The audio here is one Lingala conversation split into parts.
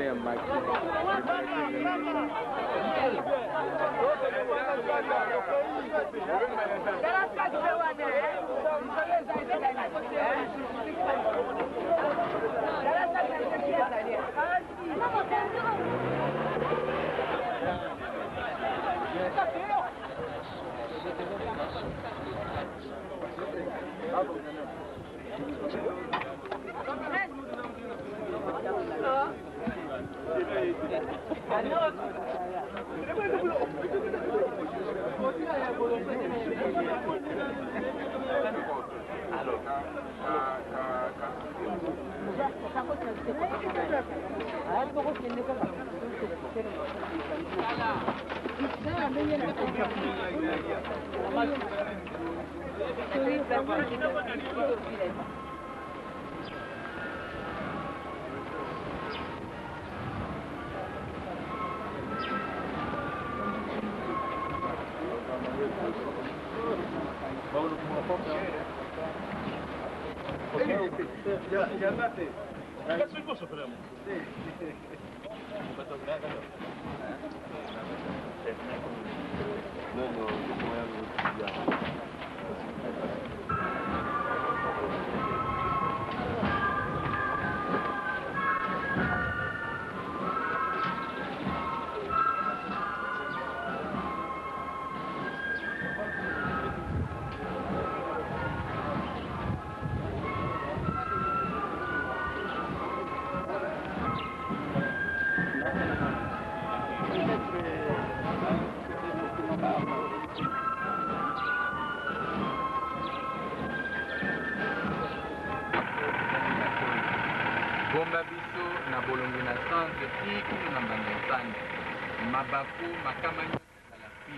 ya maki. Bomba biso na bolongo na centre tikino na mbanda nsandi mabaku makama na fi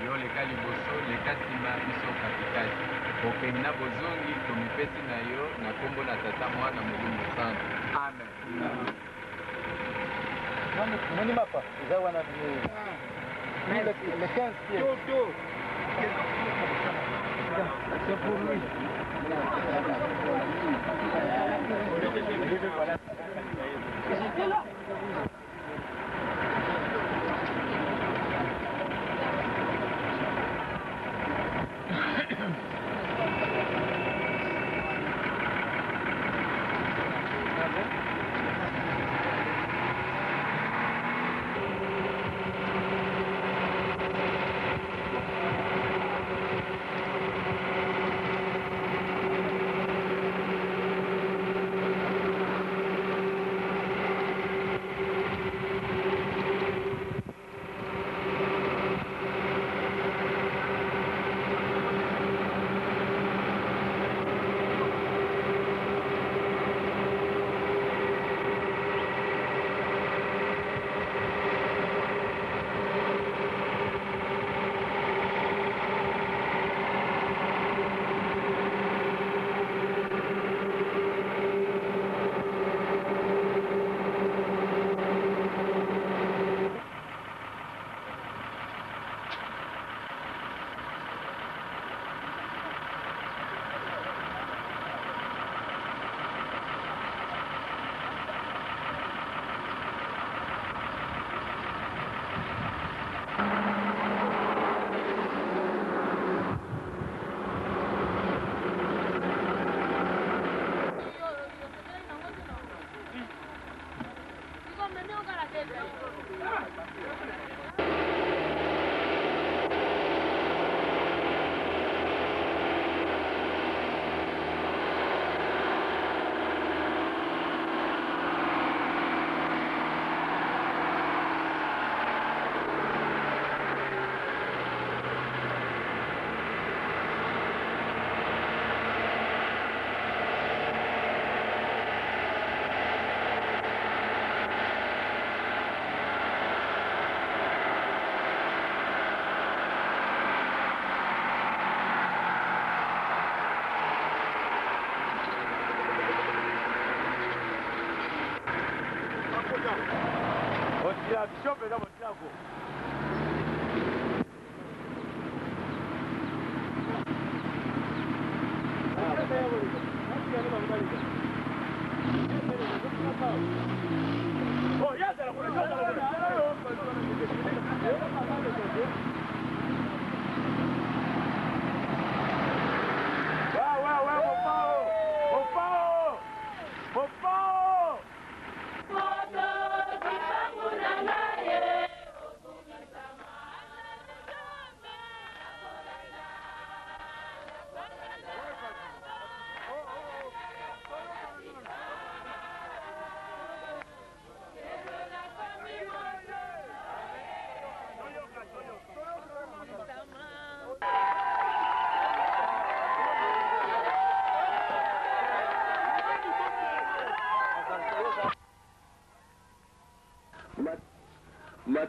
yo leka liboso leka nsima biso katikati okende na bozongi komipesi na yo na kombo na tata mwana molimo centre amen. Moni mapa eza wana le 15 pieds. C'est pour lui. J'étais là.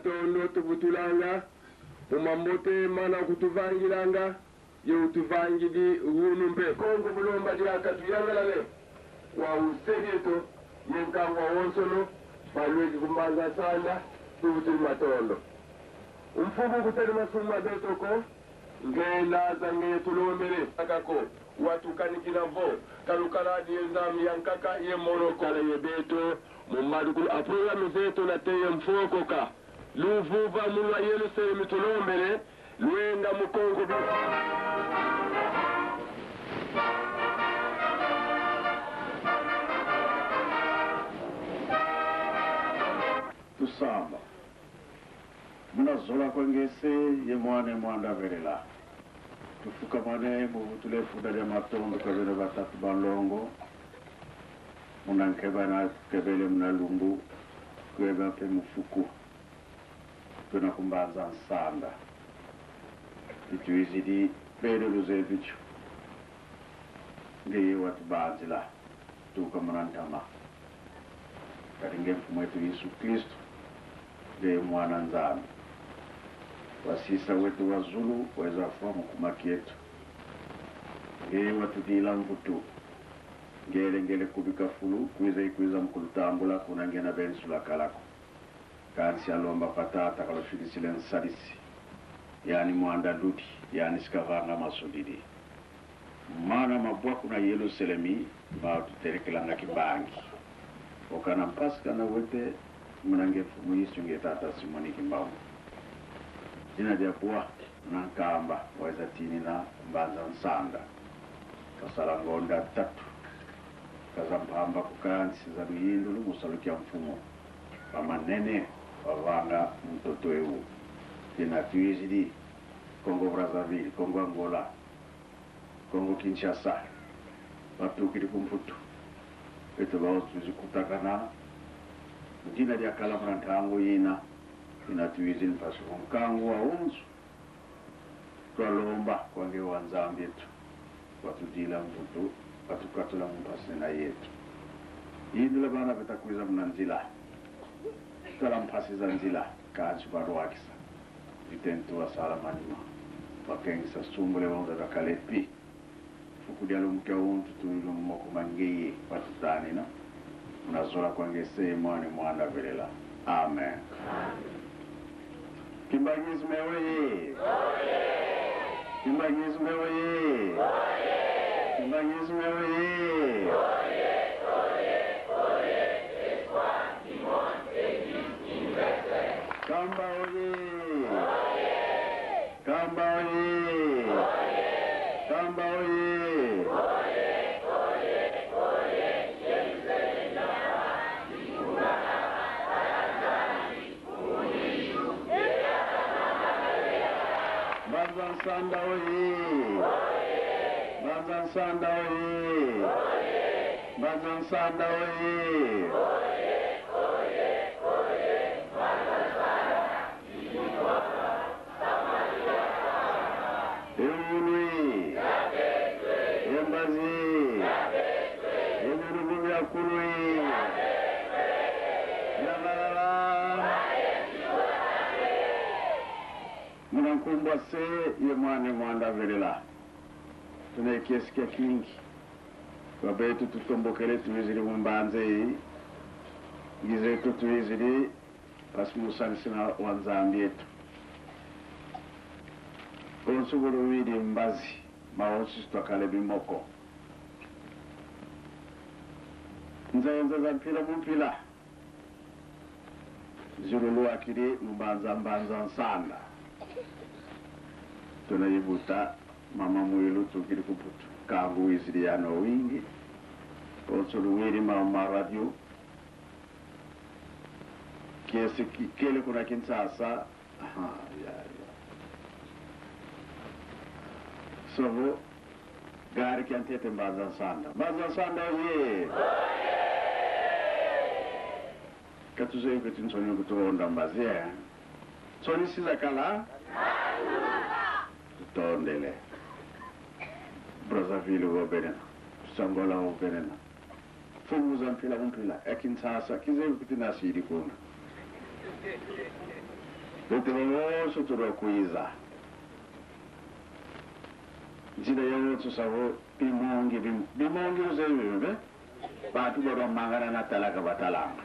matondo tubutulanga umambote mana kutuvangilanga ye utuvangidi hunumpe kongo bulomba diakatuyangalale wa usegeto yenkangwa wonsono balweki kumbanza sanda tubutuli matondo umfubu kutali masuma dotoko ngelaza ngetulombere akako watukanikila vo kalukaladi yenzami yankaka ye molokala yebeto mumadukulu aprogramu zetu na teye mfokoka luvuva mulwa yelu sere mitulombere lwenda mukongo tusamba munazola kwengese ye mwane mwanda verela tufuka mwane muvutule fuda lya matondo kabele batatu balongo munankeba na kebele munalumbu kweba pe mufuku tuna kumbanza nsanda ituizidi bede luze bichu ndiye watu bazila tuka munantama karinge mfumu wetu Yesu Kristo ndiye mwana nzami wasisa wetu wazulu weza famu kumaki yetu ndiye watu dila mvutu ngele kubika fulu kuiza mkulutambula kuna ngena bensula kalako kansi alomba patata kalofilisile nsalisi yani mwanda luti yani sikavanga masudidi mana mabwa kuna yelo selemi tuterekelanga kibangi okana mpaska na wete mnange fumu Yesu ngetata simoni kimbamu jina dia kuwa nankamba weza tini na mbanza nsanda kasala ngonda tatu kazampamba kukansi za miyindulu musalukia mfumo pamanene wavanga mtoto ewu jina tuizidi Kongo Brazzaville, Kongo Angola, Kongo Kinshasa patukiri kumputu eto bao tuzikutakana jina dia kala mrantango yina inatuizi npasu mkangu wa unzu twalomba kwange wanzambi yetu watudila mvutu watukatula mpasi na yetu yindula bana betakuiza mnanzila tala mpasi za nzila kaanchi bado wakisa vitentu wa salamanima wakengisa sumbule wanza dakalepi fukudialo mkia untu tuilu mmoko mangeye watutani na unazola kwangese mwani mwanda velela amen Kimbanyizi mewe Kimbanyizi mewe Kimbanyizi mewe Kamba oye Kamba oye Kamba oye Sanda oye Bazan Sanda oye Bazan Sanda oye Eunui Embazi Emurugu ya kurui Mwankumbwa se ye mwane mwanda velela tunaikiesikia kingi wabetu tutombokele tuwizili mumbanze gizetu tuwizili pasimusanisina wanzambi yetu onsugulu wili mbazi maonsi twakale bimoko nzayenza za mpila mumpila zilulu akili mbanza nsanda tunayibuta mama mwilu tukiri kuputu kangu wizili yano wingi onsulu wili mama radio kiesi kele kuna kinsasa sovo gari kiantete mbanza nsanda ye katuzoe kuti nsoni kutuonda mbazi nsoni siza kala tutondele Brazzaville wo benena Sangola wo benena fumu za mpila ekinsasa kize kuti nasiri kuna Utumoso tulokuiza. Zina yawo tusavo bimongi uzewe batu baro mangana na talaka batalanga.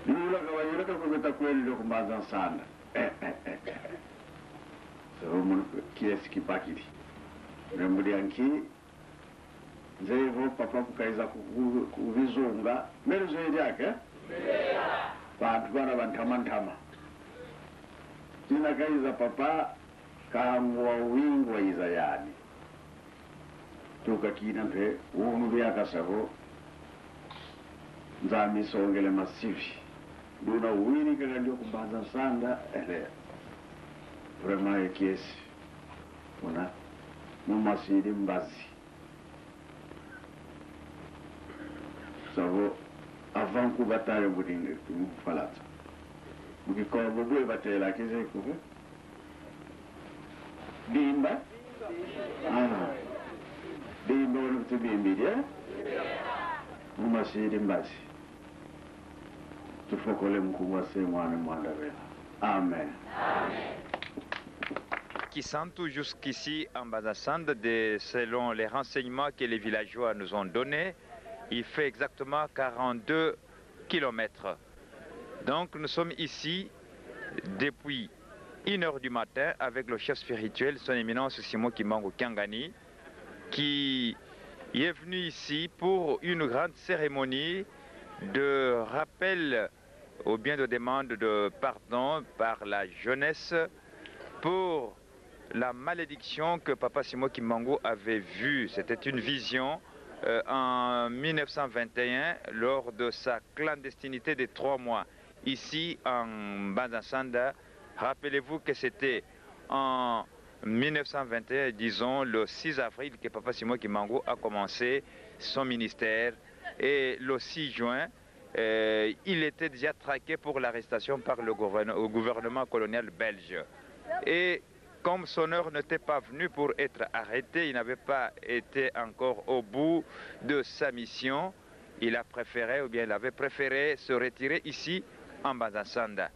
Yula kawayula kakubeta kweli lokumbaza sana. Mun kiesi kipakiti. Remudi anki zevo papa kukaiza kuvizunga mero zoidi yake. Bantu bana bantama. Jina kaiza papa kangwa wingwa iza yani. Tuka kina mpe unu yaka sabo nzami songele masivi. Duna uwini kaka ndio kumbaza sanda vraiment kiesi ona mumasiri mbazi sabo avant ku batale budinge falata mukiko bobo batela keze ko dimba dimba on to be media mumasiri mbazi tufokole mkubwa semwana mwandabela amen. Qui sont tous jusqu'ici en Banzassande, selon les renseignements que les villageois nous ont donnés, il fait exactement 42 km. Donc nous sommes ici depuis 1h du matin avec le chef spirituel, son éminence Simon Kimbangu Kiangani, qui est venu ici pour une grande cérémonie de rappel ou bien de demande de pardon par la jeunesse pour la malédiction que Papa Simon Kimbangu avait vue. C'était une vision en 1921 lors de sa clandestinité de 3 mois ici en Banzassanda. Rappelez-vous que c'était en 1921, disons le 6 avril, que Papa Simon Kimbangu a commencé son ministère, et le 6 juin, il était déjà traqué pour l'arrestation par le gouvernement colonial belge. Et comme son heure n'était pas venue pour être arrêté, il n'avait pas été encore au bout de sa mission, il a préféré, ou bien il avait préféré se retirer ici en Banzassanda.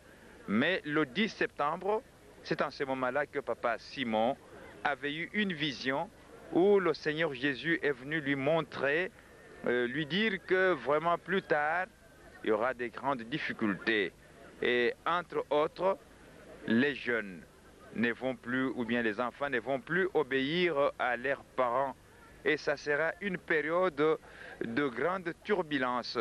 Mais le 10 septembre, c'est en ce moment-là que Papa Simon avait eu une vision où le Seigneur Jésus est venu lui montrer, lui dire que vraiment plus tard, il y aura des grandes difficultés. Et entre autres, les jeunes ne vont plus, ou bien les enfants ne vont plus obéir à leurs parents. Et ça sera une période de grande turbulence.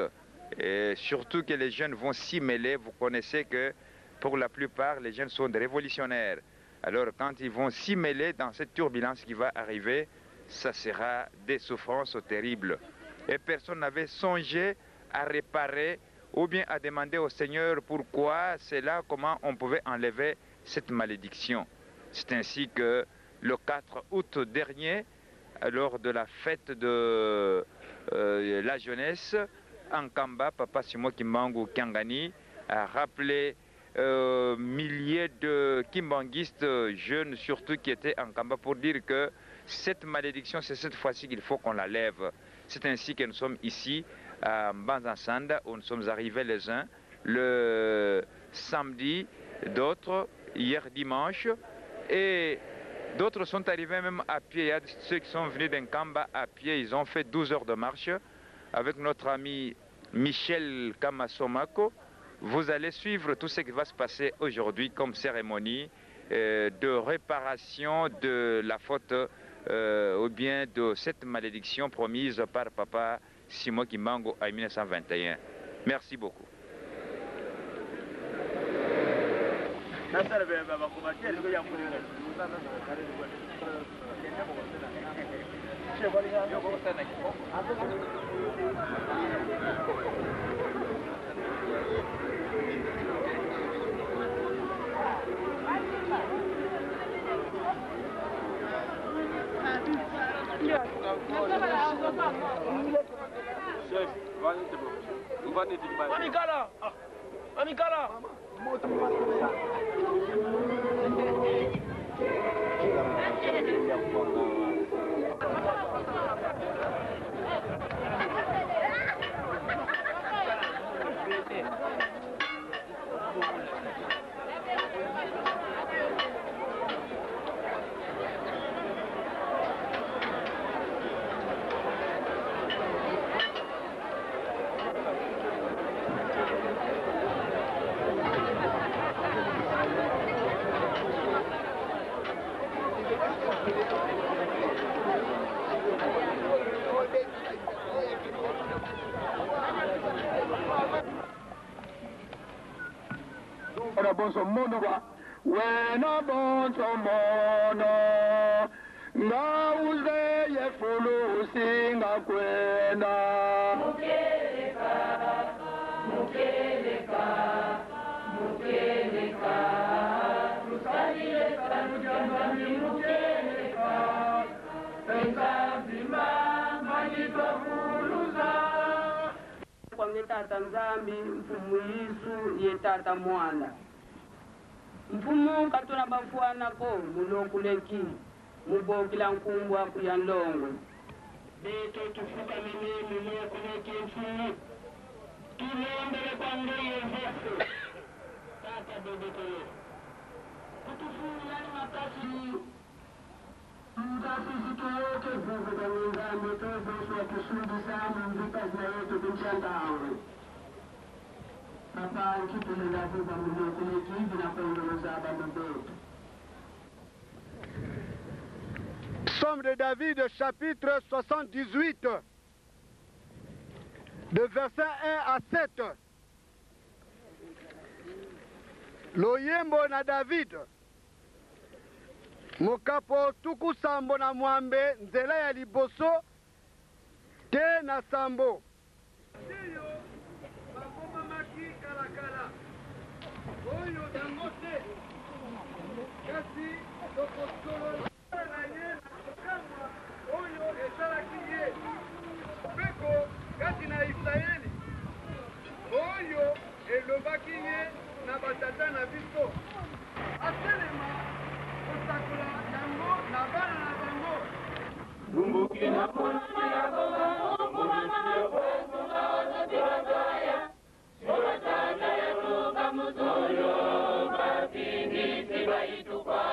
Et surtout que les jeunes vont s'y mêler. Vous connaissez que pour la plupart, les jeunes sont des révolutionnaires. Alors quand ils vont s'y mêler dans cette turbulence qui va arriver, ça sera des souffrances terribles. Et personne n'avait songé à réparer ou bien à demander au Seigneur pourquoi c'est là, comment on pouvait enlever cette malédiction. C'est ainsi que le 4 août dernier, lors de la fête de la jeunesse, en Kamba, Papa Simon Kimbangu Kiangani a rappelé milliers de kimbanguistes jeunes, surtout qui étaient en Kamba, pour dire que cette malédiction, c'est cette fois-ci qu'il faut qu'on la lève. C'est ainsi que nous sommes ici à Banzassanda, où nous sommes arrivés les uns le samedi, d'autres hier dimanche, et d'autres sont arrivés même à pied. Il y a ceux qui sont venus d'Nkamba à pied, ils ont fait 12 heures de marche avec notre ami Michel Kamasomako. Vous allez suivre tout ce qui va se passer aujourd'hui comme cérémonie de réparation de la faute ou bien de cette malédiction promise par Papa Simon Kimbangu en 1921. Merci beaucoup. bonso mono kwa wena bonso mono nga uze yefulu singa kwena mukeleka mukeleka mukeleka tusalileka nujambani mukeleka enzambima majitwafuluza kwa ngetata nzambi mfumu Yesu yetata mwana mfumu katona bafuana ko mulokuleki mubokila nkumbwa kuya ndongwe beto tufuka mimi mulokuleki mfumu tulombele kwa ngoye Yesu tata bebekele kutufungulani makasi mkasi zitoyoke vuvu kwa nzambi tozosu wa kusudi sana mvita zina yetu kumchanda awe papa kitulenda vuva mulokuleki hivi na kongolo zaba mbeto. Psaume de David, chapitre 78, de verset 1 à 7. Loyembo na David, mokapo tuku sambo na mwambe nzela ya liboso te na sambo. Tiyo, bakoma maki kalakala, oyo dangote, kasi tokosolo. Oyo ezalaki ye peko kati na Israeli oyo elobaki ye na batata na biso atelema kosakola yango na bana na bango lumbuki na polisi ya batata ya tuka muzoyo bapingisi baitukwa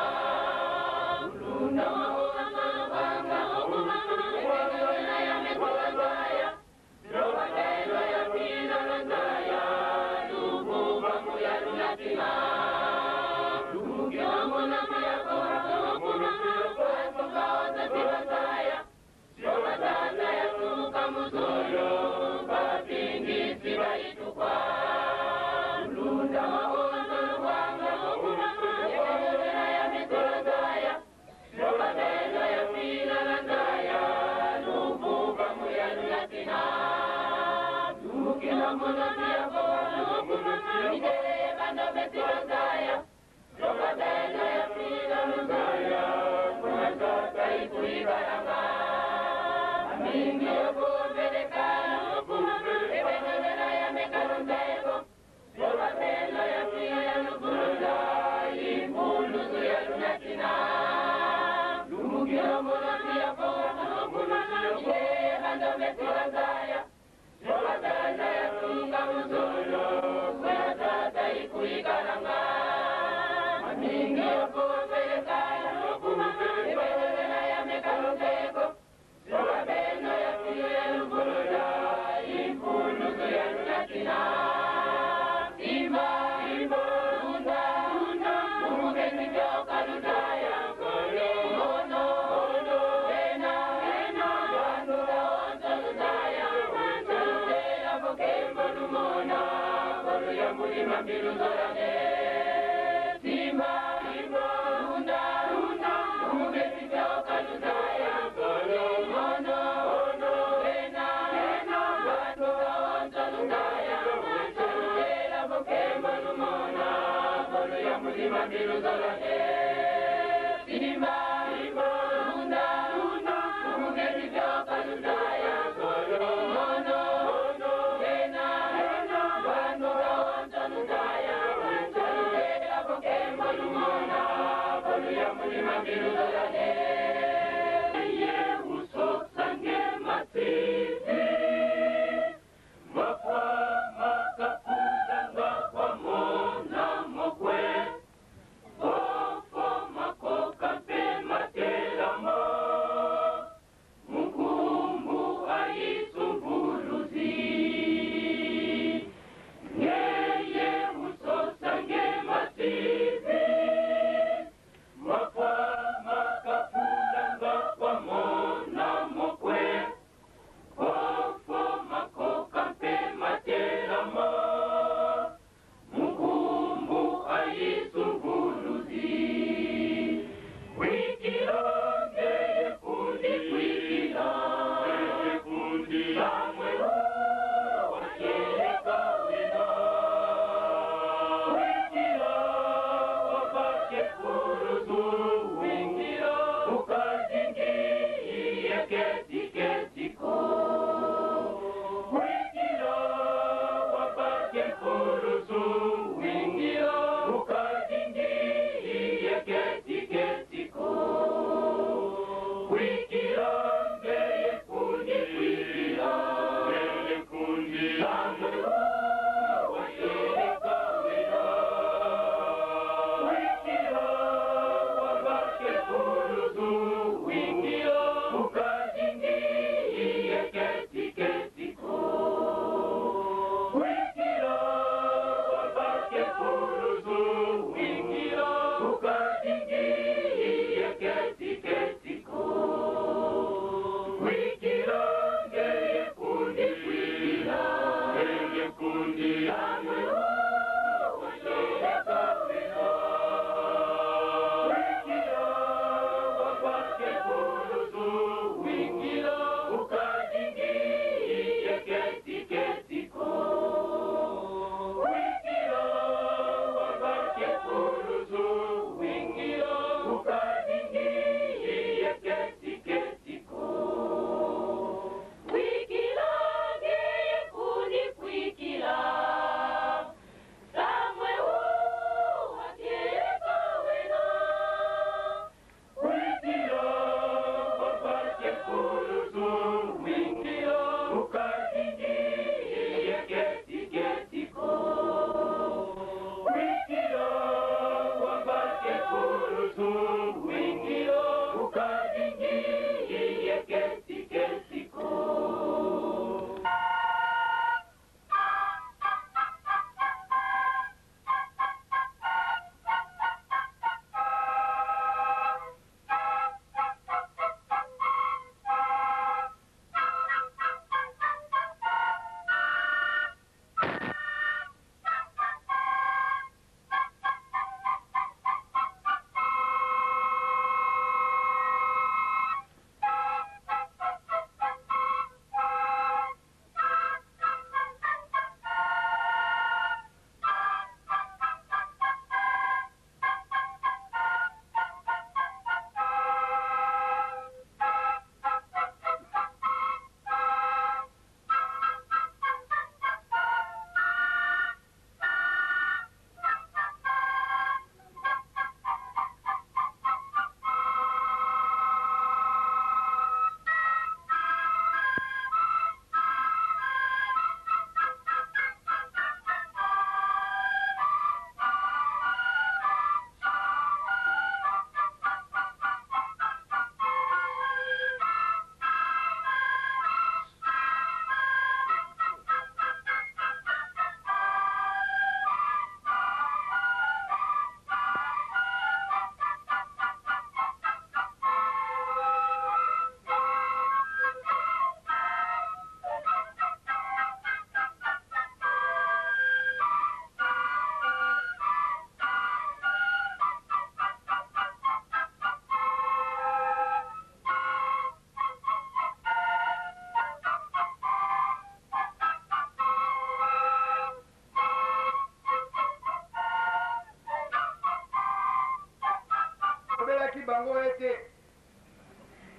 bango ete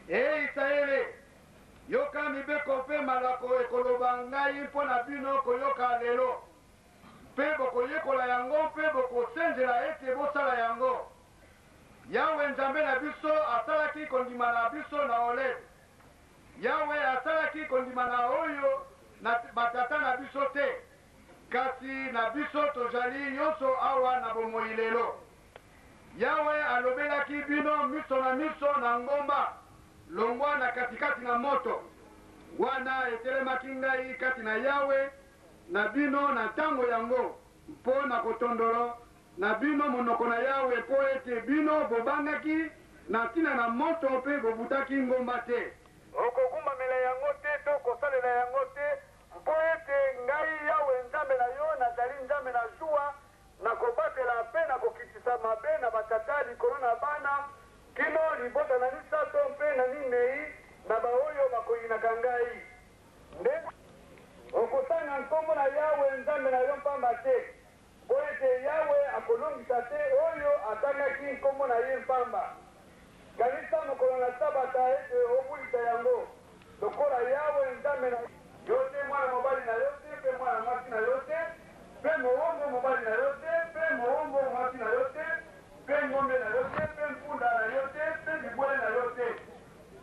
Israele yoka mibeko mpe malako ekoloba ngai mpo na bino koyoka lelo mpe bokoyekola yango mpe bokosenzela ete bosala yango. Yawe nzambe na biso asalaki kondima na biso na Horeb. Yawe asalaki kondima na oyo na batata na biso te, kasi na biso tozali nyonso awa na bomoi lelo. Yawe alobelaki bino miso na miso na ngomba longwa na katikati na moto. Wana etelemaki ngai kati na Yawe na bino na ntango yango mpo na kotondolo na bino monoko na Yawe mpo ete bino bobangaki na ntina na moto mpe bobutaki ngomba te. Okogumbamela yango te to kosalela yango te mpo ete ngai Yawe nzambe na yo nazali nzambe na zuwa na kobatela mpe na kokitisa mabe na batata likolo na bana kino libota na misato mpe na minei na baoyo bakoyinaka ngai. Nde okosanga nkombo na Yawe nzambe na yo mpamba te mpo ete Yawe akolongisa te oyo atangaki nkombo na ye mpamba. Kanisa mokolo na sabata ete obulisa yango lokola Yawe nzambe na yo te mwana mobali na yo te mpe mwana mwasi na yo te mpe mowongo mobali na yo te mpe mowongo mwasi na yo te mpe ngombe na yo te mpe mpunda na yo te mpe libwele na yo te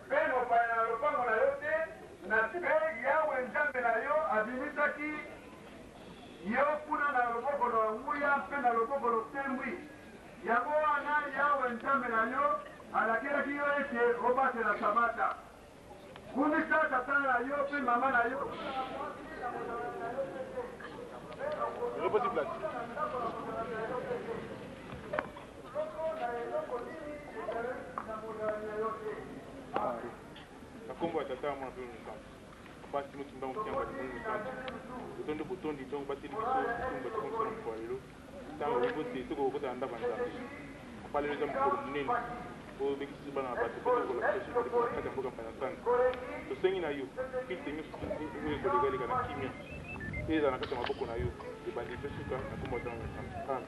mpe mopaya na lopango na yo te na mpe Yawe nzambe na yo abimisaki yo kuna na loboko na nguya mpe na loboko lotembwi. Yango wana Yawe nzambe na yo alakelaki yo ete obatela sabata. Kumisa tata na yo mpe mama na yo. Nakombo ya tata mwana pelo nzambe. Basi mutu mbangu kianga ni mungu nzambe. Botondo botondi tongo bateli biso tumba tukumsana mkwa lelo. Tango wibote toko wakota andaba nzambe. Apale neza mkoro munene. Oyo bekisi bana bato kotokola kotosi kotokola kati ya mboka mpanyasani. Tosengi na yo, kite nyonso oyo ekolegaleka na kimia. Eza na kati ya maboko na yo, ebandi mpe suka na kombo ya nzambe.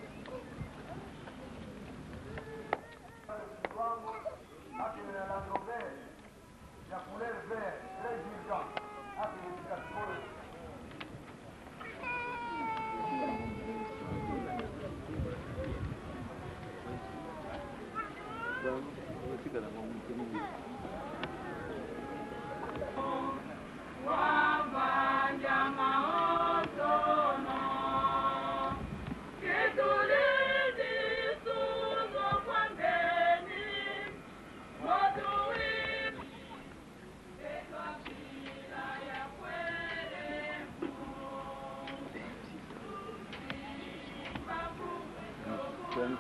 Amen.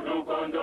Lukondo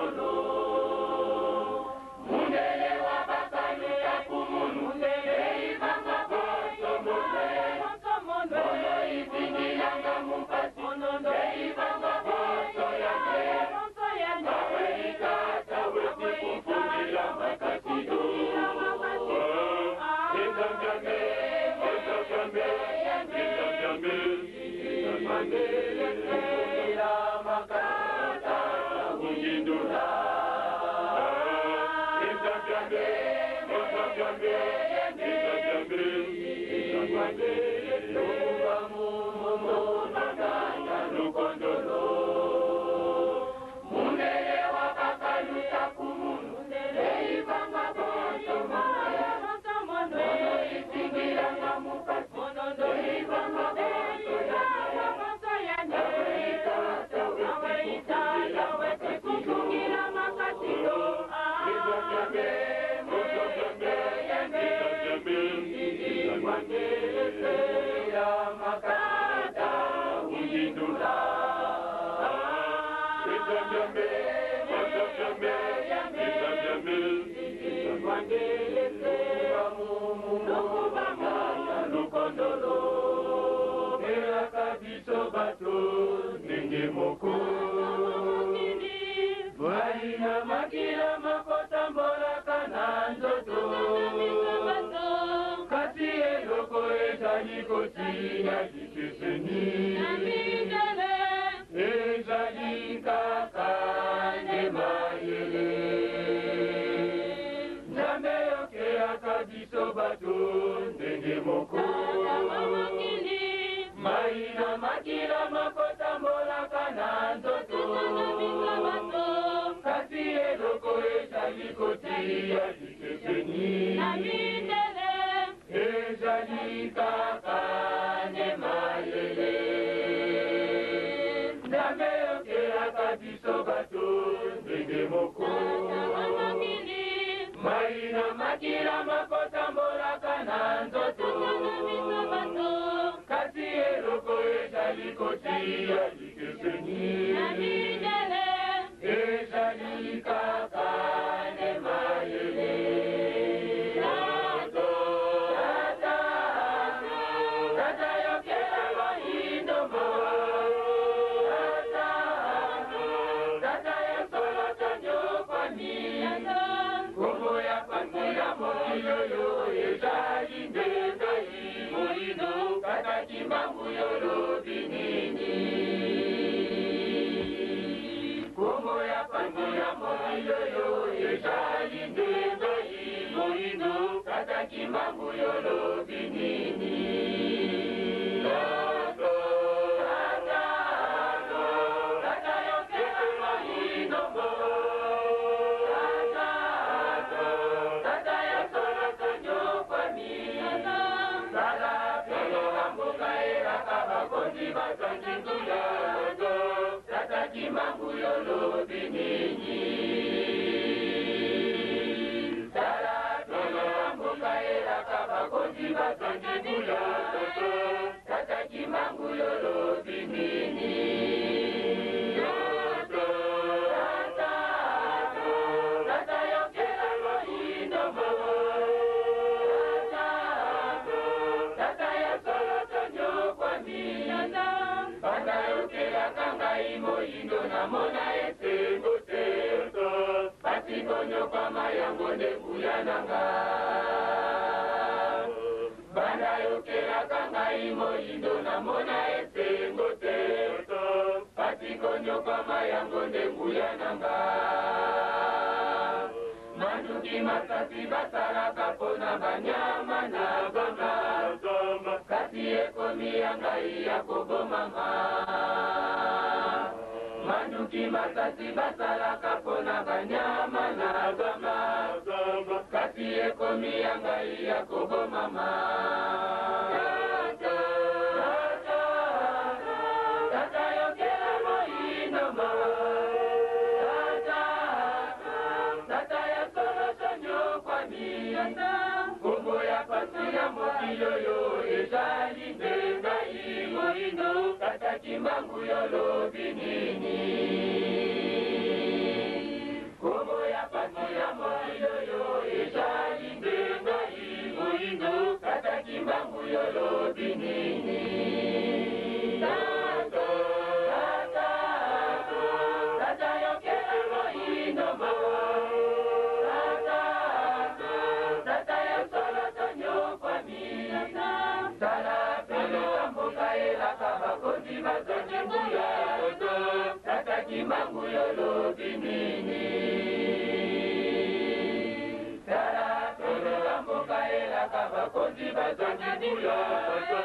kaka bakonzi bazangi buyo koto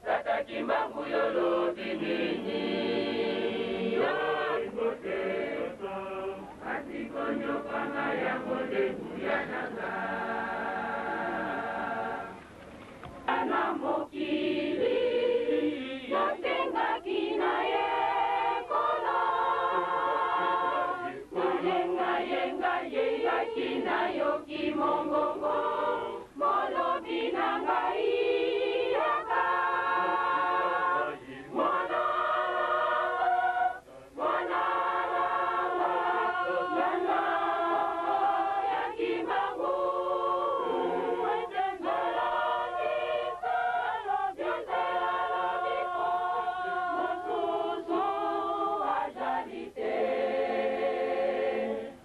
tata kimbangu yolobi nini yo imbote atikonyo panga ya modebu ya naga ana mokili yotenga kina ye kola yenga yenga yenga kina yo kimongongo molobi na ngai yaka mwana mwana yana ya kimangu wetengela kisalo byotela biko mususu ajalite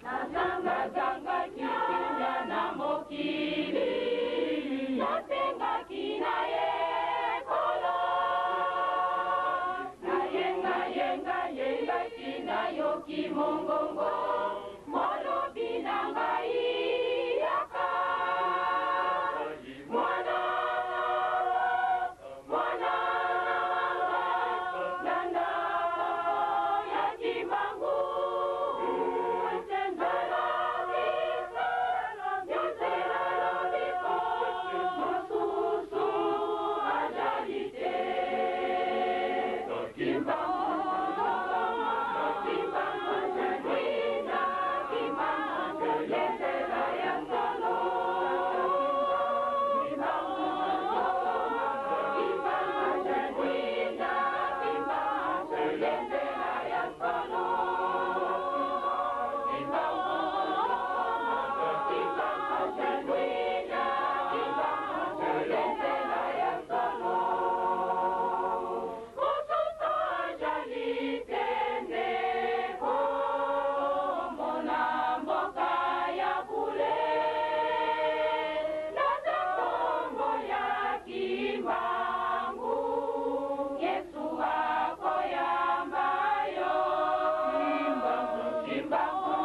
nazanga zanga kikinya na mokili natenga kina ye kolo na yenga yenga yenga kina yo kimongongo molobi na ngai yaka mwana mwana nanda ya kimangu tengala kisala yotela lobiko mususu ajalite kimbangu kimbangu jadwina kimbangu yetela ya solo kimbangu kimbangu jadwina kimbangu yetela ya solo Yesu wako yambayo kimbangu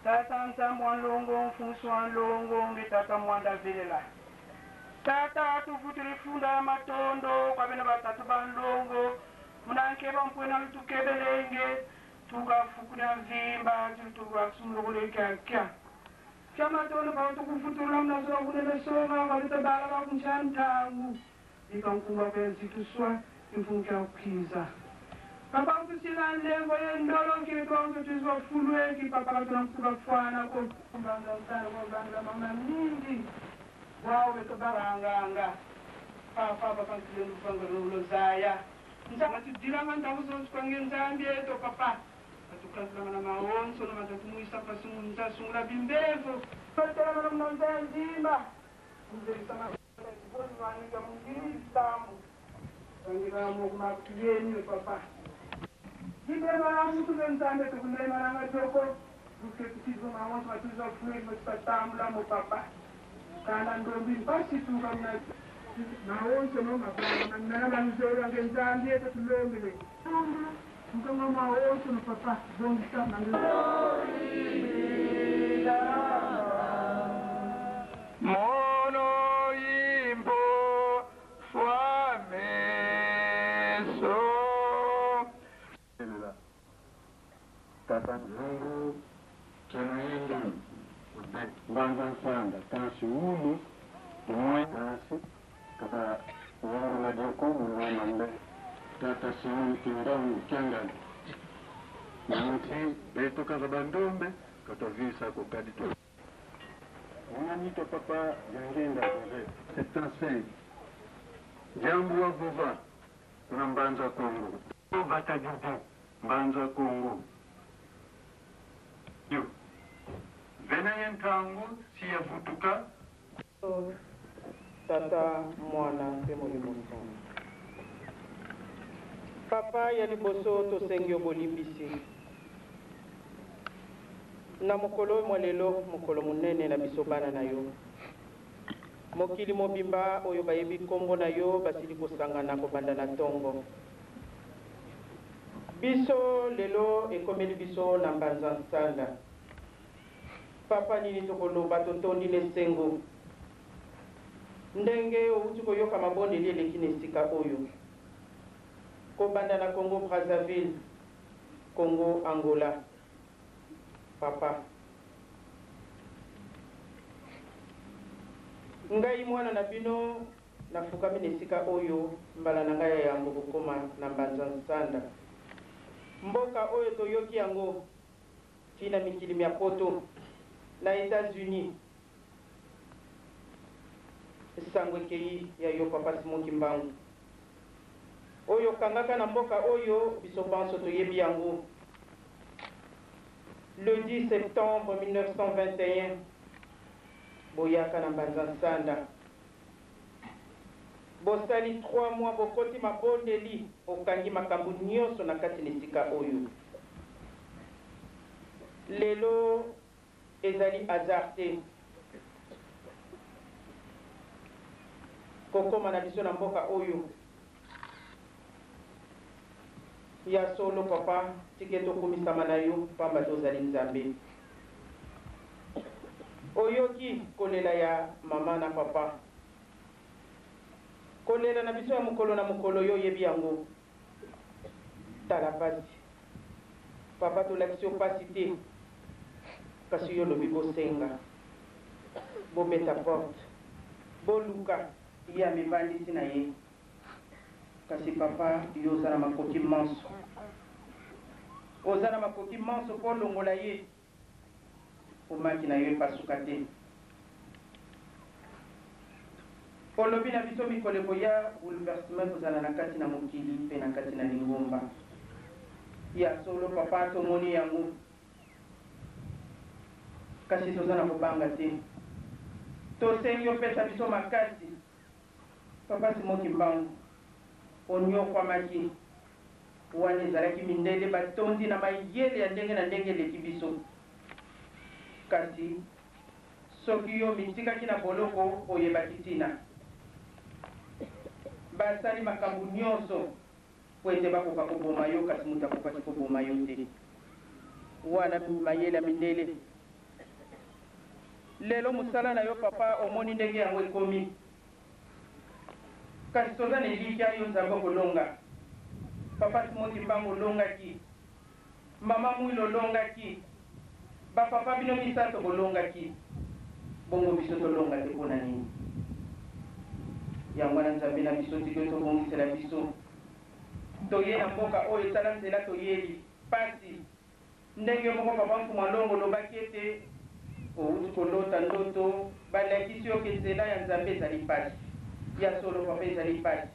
Tata mwanlongo mfunso longo ngitata mwanda vela. Tata tuvutire funda matondo kwa bena batatu banlongo. Munanke bampwena lutukebelenge. Tuga fukuna vimba tuga sumlogole kya. Chama tono ba tukufutura mnazo kunele songa walita bala ba kunchantangu. Ikankuwa penzi tuswa imfunka ukiza. Papa kusila lengo ndolo kitongo tuzwa fulwe ki papa tunamkuba fwana ko mbanga sana ko mbanga mama mingi wao beto baranganga papa kansile mbanga lo zaya nzama tudilanga ndabuzo twange nzambie to papa atukazana na maonso na matumuisa pasunza sungula bimbevo patela na mnanza nzimba nzeli sama boni wani kama ngiri tamu ngira mo kuma kiyeni papa. Kita malam itu kan sampai tu benda malam Joko, bukit kecil malam waktu itu fluid mesti tamulah mau papa. Kanan dombin pasti tu kan malam semua makan mana manusia orang kencan dia tu belum beli. Bukan mau semua papa, dong kita nanti. Mono impo suame so. Tata Zungu Kenaenda Banza Sanda Tansi Ulu Mwe Tansi Kata Wangu na Joko Mwana Mbe Tata Simu Kindangu Kiangali Mwanti Beto Kaza Bandombe Kata Visa Kukadito Mwanito Papa Jangenda Kule Setansi Jambu wa Vuva Kuna Mbanza Kongo Bata Judu Mbanza Kongo Yo, venayen tangu siya futuka. Tata mwana pemo liboso. Papa ya liboso to sengyo bolimbisi. Na mokolo mwalelo mokolo munene na bisobana na yo. Mokili mobimba oyo bayebi kombo na yo basili kosangana kobanda na tongo. Biso lelo ekomeli biso na mbanza nsanda. Papa nini tokoloba totondi lesengo. Ndenge outi koyoka mabondeli eleki na esika oyo. Kobanda na Congo Brazzaville, Congo Angola. Papa. Ngai mwana na bino nafukami na esika oyo mbala na ngai ya yango kokoma na mbanza nsanda. Mboka oyo toyoki yango tina mikili ya poto na États-Unis. Sangwe kei ya yo papa Simon Kimbangu. Oyo kangaka na mboka oyo biso banso toyebi yango. Le 10 septembre 1921 boyaka na mbanza nsanda. Bosali 3 mois bokoti mabondeli okangi makambo nyonso na kati na esika oyo. Lelo ezali hasard te. Kokoma na biso na mboka oyo. Ya solo papa tike tokumisama na yo pamba tozali nzambe. Oyoki kolela ya mama na papa. Kolela na biso ya mokolo na mokolo yo yebi yango. Tala pasi. Papa tolakisi yo pasi te. Kasi yo lobi bosenga. Bometa porte. Boluka. Ya mibandisi na ye. Kasi papa yo ozala makoki manso. Ozala makoki manso po longola ye. Omaki na yo epasuka te. olobi na biso mikoleko ya bouleversement kozala na kati na mokili mpe na kati na lingomba ya solo papa tomoni yango kasi toza na kobanga te tosengi opesa biso makasi papa Simoki Mbangu onyokwamaki wana ezalaki mindele batondi na mayele ya ndenge na ndenge eleki biso kasi soki yo mitikaki na boloko oyebaki ntina basali makambo nyonso po ete bakoka koboma yo kasi moto akokaki koboma yo te wana mayele ya mindele lelo mosala na yo papa omoni ndenge yango ekomi kasi toza na elikya yo nzambe kolonga papa Simoki Mbangu olongaki mama Mwilo olongaki bapapa bino misato bolongaki bongo biso tolonga te mpona nini yango wana nzambe na biso tiki tobongisela biso toye na mboka oyo etala nzela toyeli pasi ndenge moko papa Mfuma Longo olobaki ete outi kolota ndoto balakisi yo ke nzela ya nzambe ezali pasi ya solo papa ezali pasi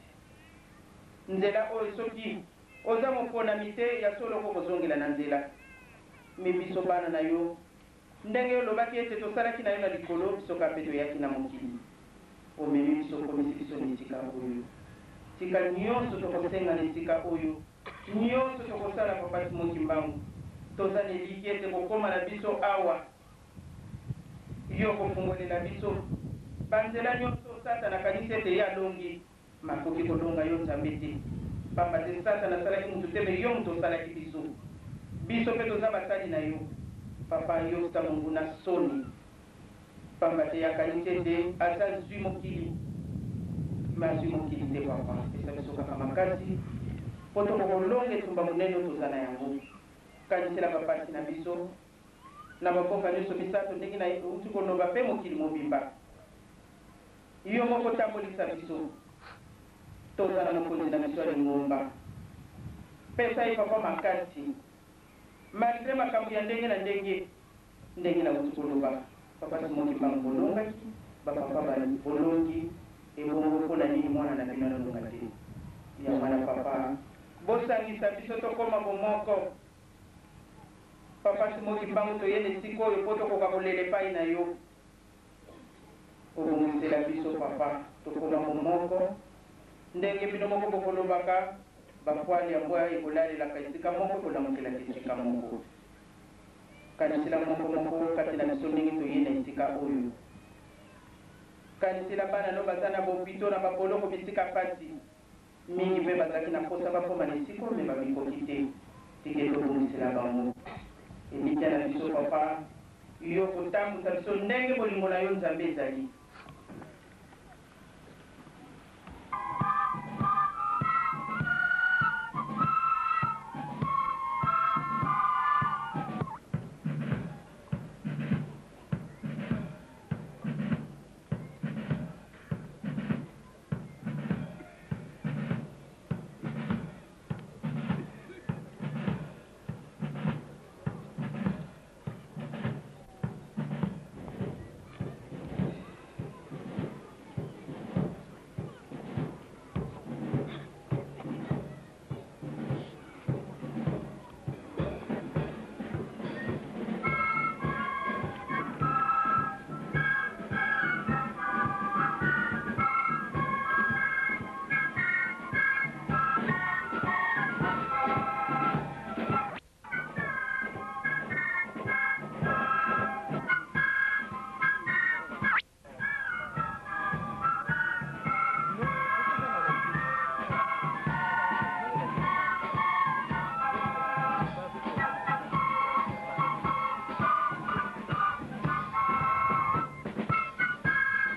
nzela oyo soki oza moponami te ya solo ko kozongela na nzela mi biso bana na yo ndenge olobaki ete tosalaki na yo na likolo biso kape toyaki na mokili omemi biso komisi biso na esika oyo tika nyonso tokosenga na esika oyo nyonso tokosala papa Simoki Mbangu toza na eliki ete kokóma na biso awa yo kofungolela biso banzela nyonso satana akanisi ete ye alongi makoki kolonga yo nzambe te pamba te satana asalaki mutu te me yo mutu osalaki biso biso mpe toza basali na yo papa yo ta mungu na soni pamba te akanisi ete aza zwi mokili me azwi mokili te papa pesa biso kaka makasi po tokokolonga etumba monene oyo toza na yango kanisela bapasi na biso na baboka nyonso misato ndenge na uti konoba mpe mokili mobimba yo moko tambolisa biso toza na mokonzi na biso ya lingomba pesa ye papa makasi malgré makambo ya ndenge na ndenge na uti koloba papa Simoki Mbangu bolongaki bapapa bolongi ebongo mpona nini mwana na bino alonga te ya mwana papa bosangisa biso tokóma bomoko papa Simoki Mbangu toyena esika oyo po tokoka kolela epai na yo obongisela biso papa tokóma bomoko ndenge bino moko bokolobaka bapwali ya mbwa ekolalelaka esika moko ekolamukelaka esika moko kanisila moko kati na biso ndenge toyena esika oyo kanisila bana no baza na bopito na baboloko bisika pasi mingi mpe bazalaki na posa bakóma na esika oyo me babikoki te tike tobongisela bango elikya na biso papa yo kotambusa biso ndenge bolingo na yo nzambe ezali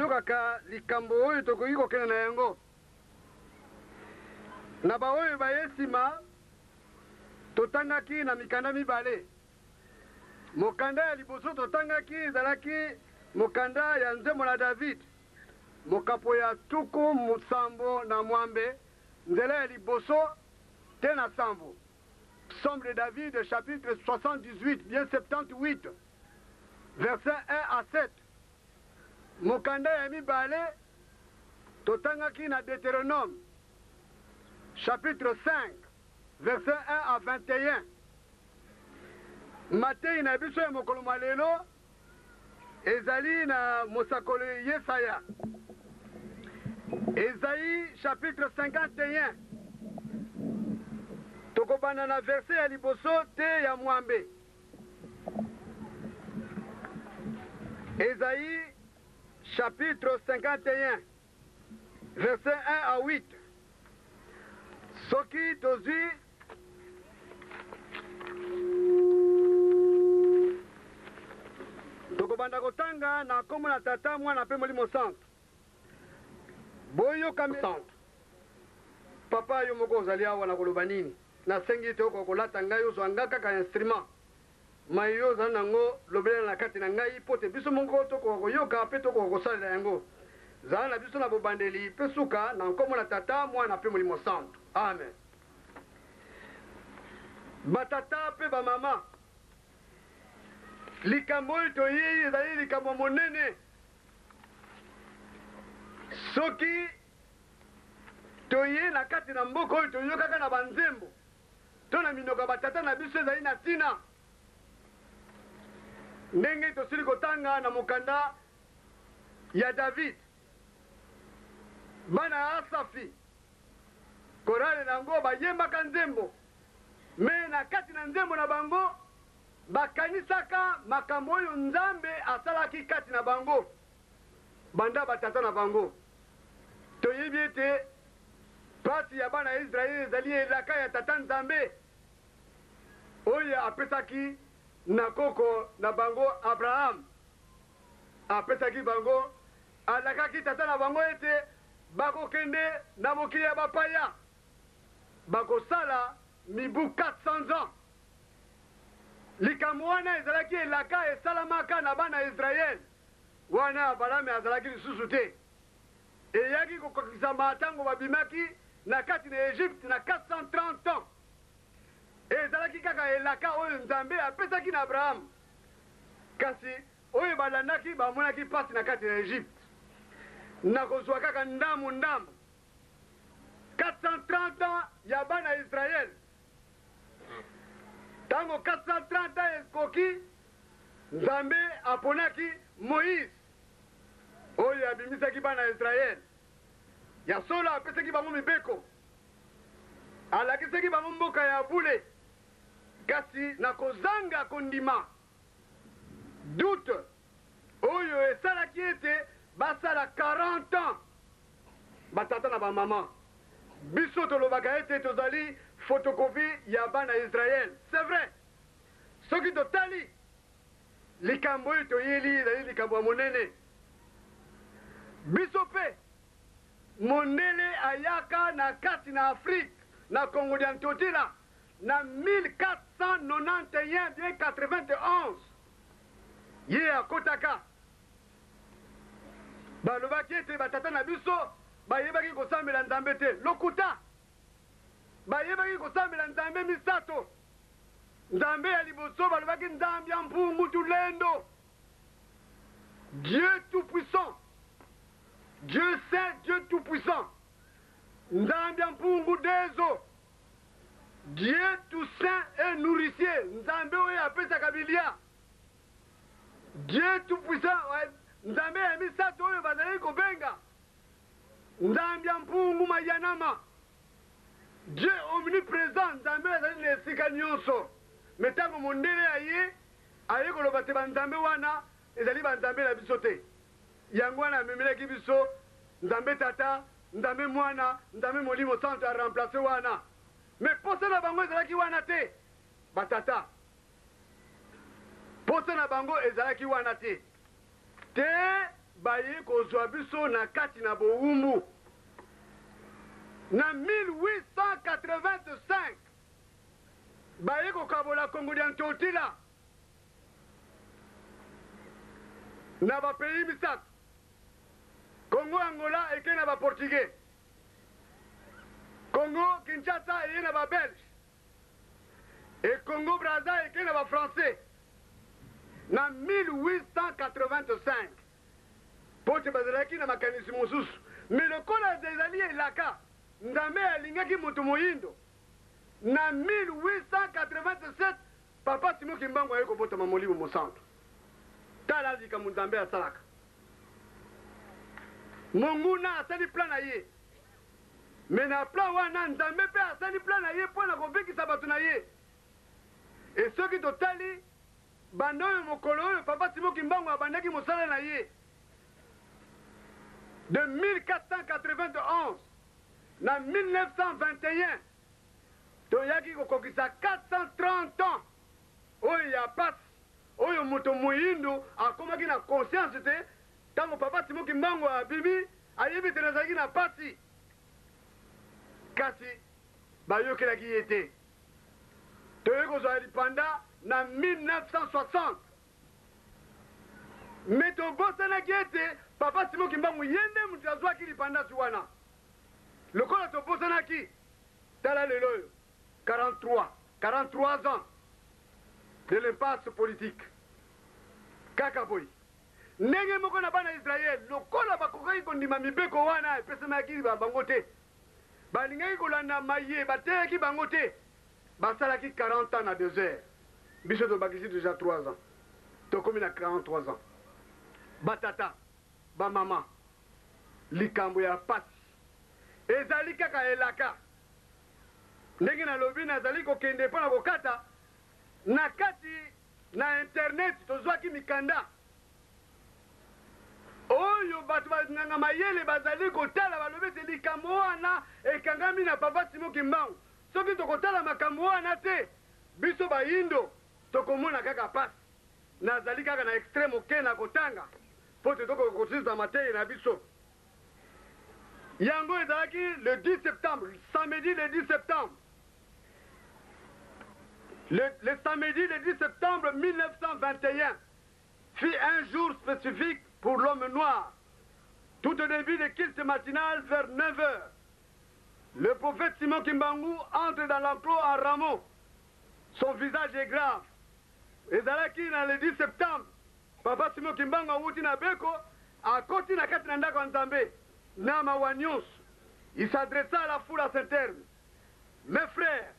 kaka likambo oyo tokoki kokende na yango na baoyo baye nsima totangaki na mikanda mibale mokanda ya liboso totangaki ezalaki mokanda ya nzembo na David mokapo ya tuku 7 nzela ya liboso te na sambo Psaume de David chapitre 78 bien 78 verset 1 à 7 mokanda ya mibale totangaki na Deutéronome chapitre 5 verset 1 à 21. Matei na biso ya mokolo mwa lelo ezali na mosakoli Yesaya. Esaïe chapitre 51. Tokobana na verset ya liboso te ya mwambe. Esaïe chapitre 51 verset 1 à 8. Soki tozwi tokobanda kotanga na kombo na tata mwana mpe molimo santo. Boyoka santo. Papa yo moko ozali awa na koloba nini? Nasengi te okolata ngai ozwa nga kaka instrument. Mai yo ozali nango lobelela na kati na ngai po te biso moko tokoka koyoka mpe tokoka kosalela yango. Zala na biso na bobandeli mpe suka na nkombo na tata mwana mpe molimo santo. Amen. Batata mpe bamama, likambo oyo toyei ezali likambo monene. Soki toye na kati na mboka oyo toyokaka na banzembo to na minoko ya batata na biso ezali na ntina. Ndenge tosili kotanga na mokanda ya David, bana ya Asafi, korale nango bayembaka nzembo, me na kati na nzembo na bango bakanisaka makambo oyo Nzambe asalaki kati na bango banda batata na bango. Toyebi ete pasi ya bana ya Israeli ezali elaka ya tata Nzambe oyo apesaki na koko na bango Abraham. Apesaki bango, alakaki tata na bango ete bakokende na mokili ya bapaya, bakosala mibu 400 ans. Likambo wana ezalaki elaka esalamaka na bana ya Israeli wana Abraham azalaki lisusu te. Eyaki kokokisama ntango babimaki na kati na Egypte na 430 ans. Ezalaki kaka elaka oyo Nzambe apesaki na Abraham. Kasi oyo balandaki bamonaki pasi na kati na Egypte na kozwa kaka ndamu ndamu 430 ans ya bana ya Israeli. Tango 430 ans ekoki, Nzambe aponaki Moïse oyo abimisaki bana ya Israeli. Ya solo apesaki bango mibeko, alakisaki bango mboka ya bule. Kasi na kozanga kondima doute oyo esalaki ete basala 40 ans batata na bamama. Biso tolobaka ete tozali photocopie ya bana Israel. C'est vrai. Soki totali likambo oyo toyeli ezali likambo ya monene. Biso pe mondele ayaka na kati na Afrique na Congo dia Ntotila na 1491 bien 91 ye akotaka. Balobaki ete batata na biso bayebaki kosambela Nzambe te. Lokuta bayebaki kosambela Nzambe misato. Nzambe ya liboso balobaki Nzambe ya mpungu tulendo, Dieu tout puissant, Dieu saint, Dieu tout puissant. Nzambe ya mpungu dezo, Dieu tout saint et nourricier. Nzambe oyo apesaka bilia, Dieu tout puissant. Nzambe ya misato oyo bazali kobenga Nzambe ya mpungu mayanama, Dieu omniprésent. Nzambe azali na esika nyonso. Metango mondele aye koloba te banzambe wana ezali banzambe na biso te. Yango wana amemelaki biso Nzambe tata, Nzambe mwana, Nzambe molimo santo a remplacer wana. Me posa na bango ezalaki wana te. Batata posa na bango ezalaki wana te. Te baye kozwa biso na kati na bowumbu. Na 1885 baye kokabola Congo dia Ntotila na bapeyi misato. Congo Angola eke na baportugais, Congo Kinshasa eye na babelge, e Congo Brazza eke na bafrançais. Na 1885 pote bazalaki na makanisi mosusu mais lokola ezali elaka nzambe alingaki moto moyindo na 1887 papa Simon Kimbangu aye kobotama molimo mosantu tala likambo nzambe asalaka monguna asali plan na ye me na plan wana nzambe mpe asali plan na ye mpo na kobikisa bato na ye e soki totali banda oyo mokolo oyo papa Simon Kimbangu abandaki mosala na ye de 1491 na 1921 toyaki kokokisa 430 ans oyo ya pasi oyo moto moyindo akomaki na conscience te ntango papa Simon Kimbangu abimi ayebi te nazalaki na pasi kasi bayokelaki ye te toyei kozwa lipanda na 1960 me tobosanaki ete papa Simon Kimbangu ye nde moto azwaki lipandasi wana lokola tobosanaki tala lelo oyo 43 ans de l'impasse politique kaka boy ndenge moko na bana Israel lokola bakokaki kondima mibeko wana epesamaki bango te balingaki kolanda maye bateyaki bango te basalaki 40 ans na désert biso tobakisi déjà 3 ans tokomi na 43 ans batata bamama likambo ya pasi ezali kaka elaka ndenge nalobi nazali kokende mpo na kokata na kati na internet tozwaki mikanda oyo bato banganga mayele bazali kotala balobi ete likambo wana ekangami na papa Simon Kimbangu soki tokotala makambo wana te biso bayindo tokomona kaka pasi nazali kaka na extrême oke na kotanga mpo te tokokosisa mateye na biso yango ezalaki le 10 septembre samedi le 10 septembre le samedi le 10 septembre 1921 fut un jour spécifique pour l'homme noir. Tout au début de culte matinal vers 9h, le prophète Simon Kimbangu entre dans l'enclos à Rameau. Son visage est grave. Et Zalaki, le 10 septembre, papa Simon Kimbangu a outi na beko, a koti na kati na ndako nzambe, nama wanyos. Il s'adressa à la foule à ce terme. Mes frères,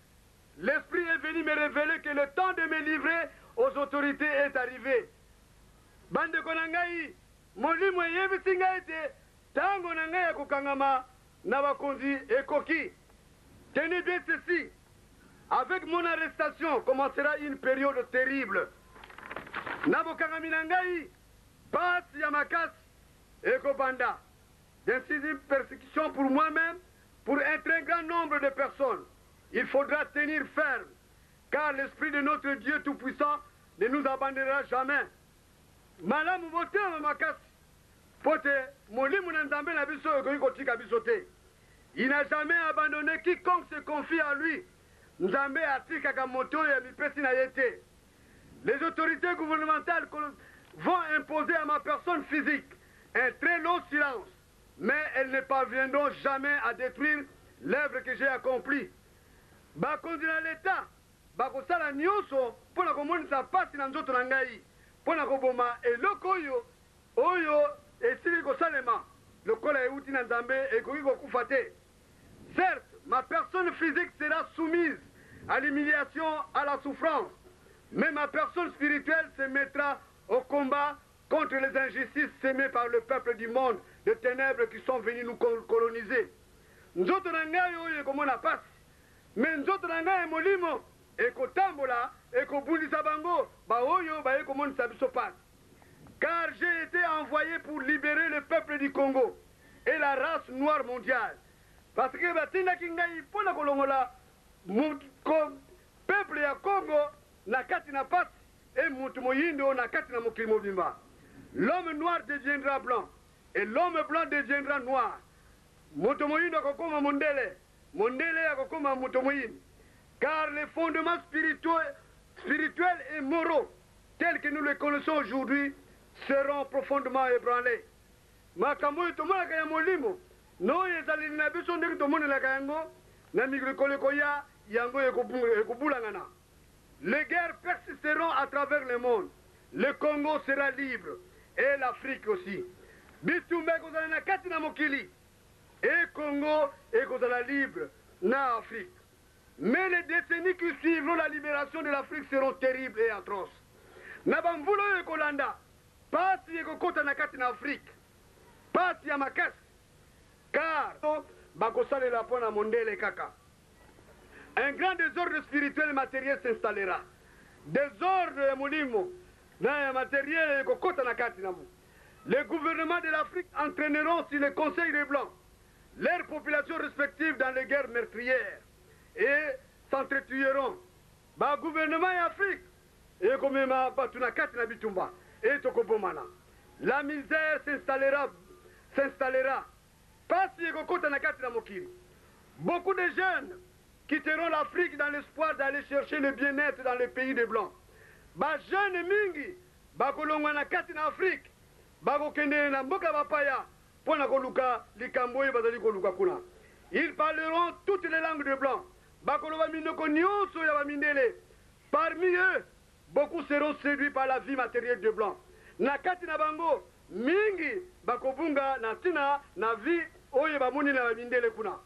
l'Esprit est venu me révéler que le temps de me livrer aux autorités est arrivé. Bande konangai, molimo yebisi ngai te, tango na ngai ya kokangama na bakonzi ekoki. Tenez bien ceci, avec mon arrestation commencera une période terrible. Na bokangami na ngai, pasi ya makasi ekobanda. D'incisive persécution pour moi-même, pour un très grand nombre de personnes. Il faudra tenir ferme, car l'Esprit de notre Dieu Tout-Puissant ne nous abandonnera jamais. Malamu motema makasi, pote molimu na nzambe na biso ekoki kotika biso te. Il n'a jamais abandonné quiconque se confie à lui. Nzambe atikaka moto ya mipesi na yete. Les autorités gouvernementales vont imposer à ma personne physique un très long silence, mais elles ne parviendront jamais à détruire l'œuvre que j'ai accomplie. Bakonzi na l'État bakosala nyonso mpona komonisa pasi na nzoto na ngai mpona koboma eloko oyo esili kosalema lokola euti na nzambe ekoki kokufa te. Certes, ma personne physique sera soumise à l'humiliation, à la souffrance, mais ma personne spirituelle se mettra au combat contre les injustices sémées par le peuple du monde de ténèbres qui sont venus nous coloniser. Nzoto na ngai oyo ekomona pasi, mais nzoto na ngai molimo ekotambola ekobundisa bango baoyo baye komonisa biso pasi. Car j'ai été envoyé pour libérer le peuple du Congo et la race noire mondiale. Parce que batindaki ngai mpona kolongola peuple ya Congo na kati na pasi et mutu moyindo na kati na mokili mobimba. L'homme noir deviendra blanc et l'homme blanc deviendra noir. Mutu moyindo akokoma mondele, mondele akokoma mutu moyindo. Car les fondements spirituels et moraux tels que nous les connaissons aujourd'hui seront profondément ébranlés. Makambo tomonaka ya molimo no ezali na biso ndenge tomonelaka yango na mikolo koya yango ekobulangana. Les guerres persisteront à travers le monde. Le Congo sera libre et l'Afrique aussi. Bitumbe kozala na kati na mokili et Congo et Kozala libre na Afrique. Mais les décennies qui suivront la libération de l'Afrique seront terribles et atroces. Nabamvulo et Kolanda, pasi et Kokota nakati na Afrique, pasi ya makasi, car bakosale la pona mondele kaka. Un grand désordre spirituel et matériel s'installera. Désordre ya mulimo na ya matériel et Kokota nakati na mu. Les gouvernements de l'Afrique entraîneront sur les conseils des Blancs leurs populations respectives dans les guerres meurtrières et s'entretueront. Ba gouvernement en Afrique et comme ma batuna katina bitumba et tokobomana. La misère s'installera. Pas si kokota na katina mokili. Beaucoup de jeunes quitteront l'Afrique dans l'espoir d'aller chercher le bien-être dans les pays des Blancs. Ba jeunes mingi ba kolongwa na katina Afrique. Ba kokende na mboka bapaya. Ils parleront toutes les langues de blanc. Parmi eux, beaucoup seront séduits par la vie matérielle de blanc. Nakati na bango, mingi bakobunga na tina na vie oye bamuni na bamindele kuna.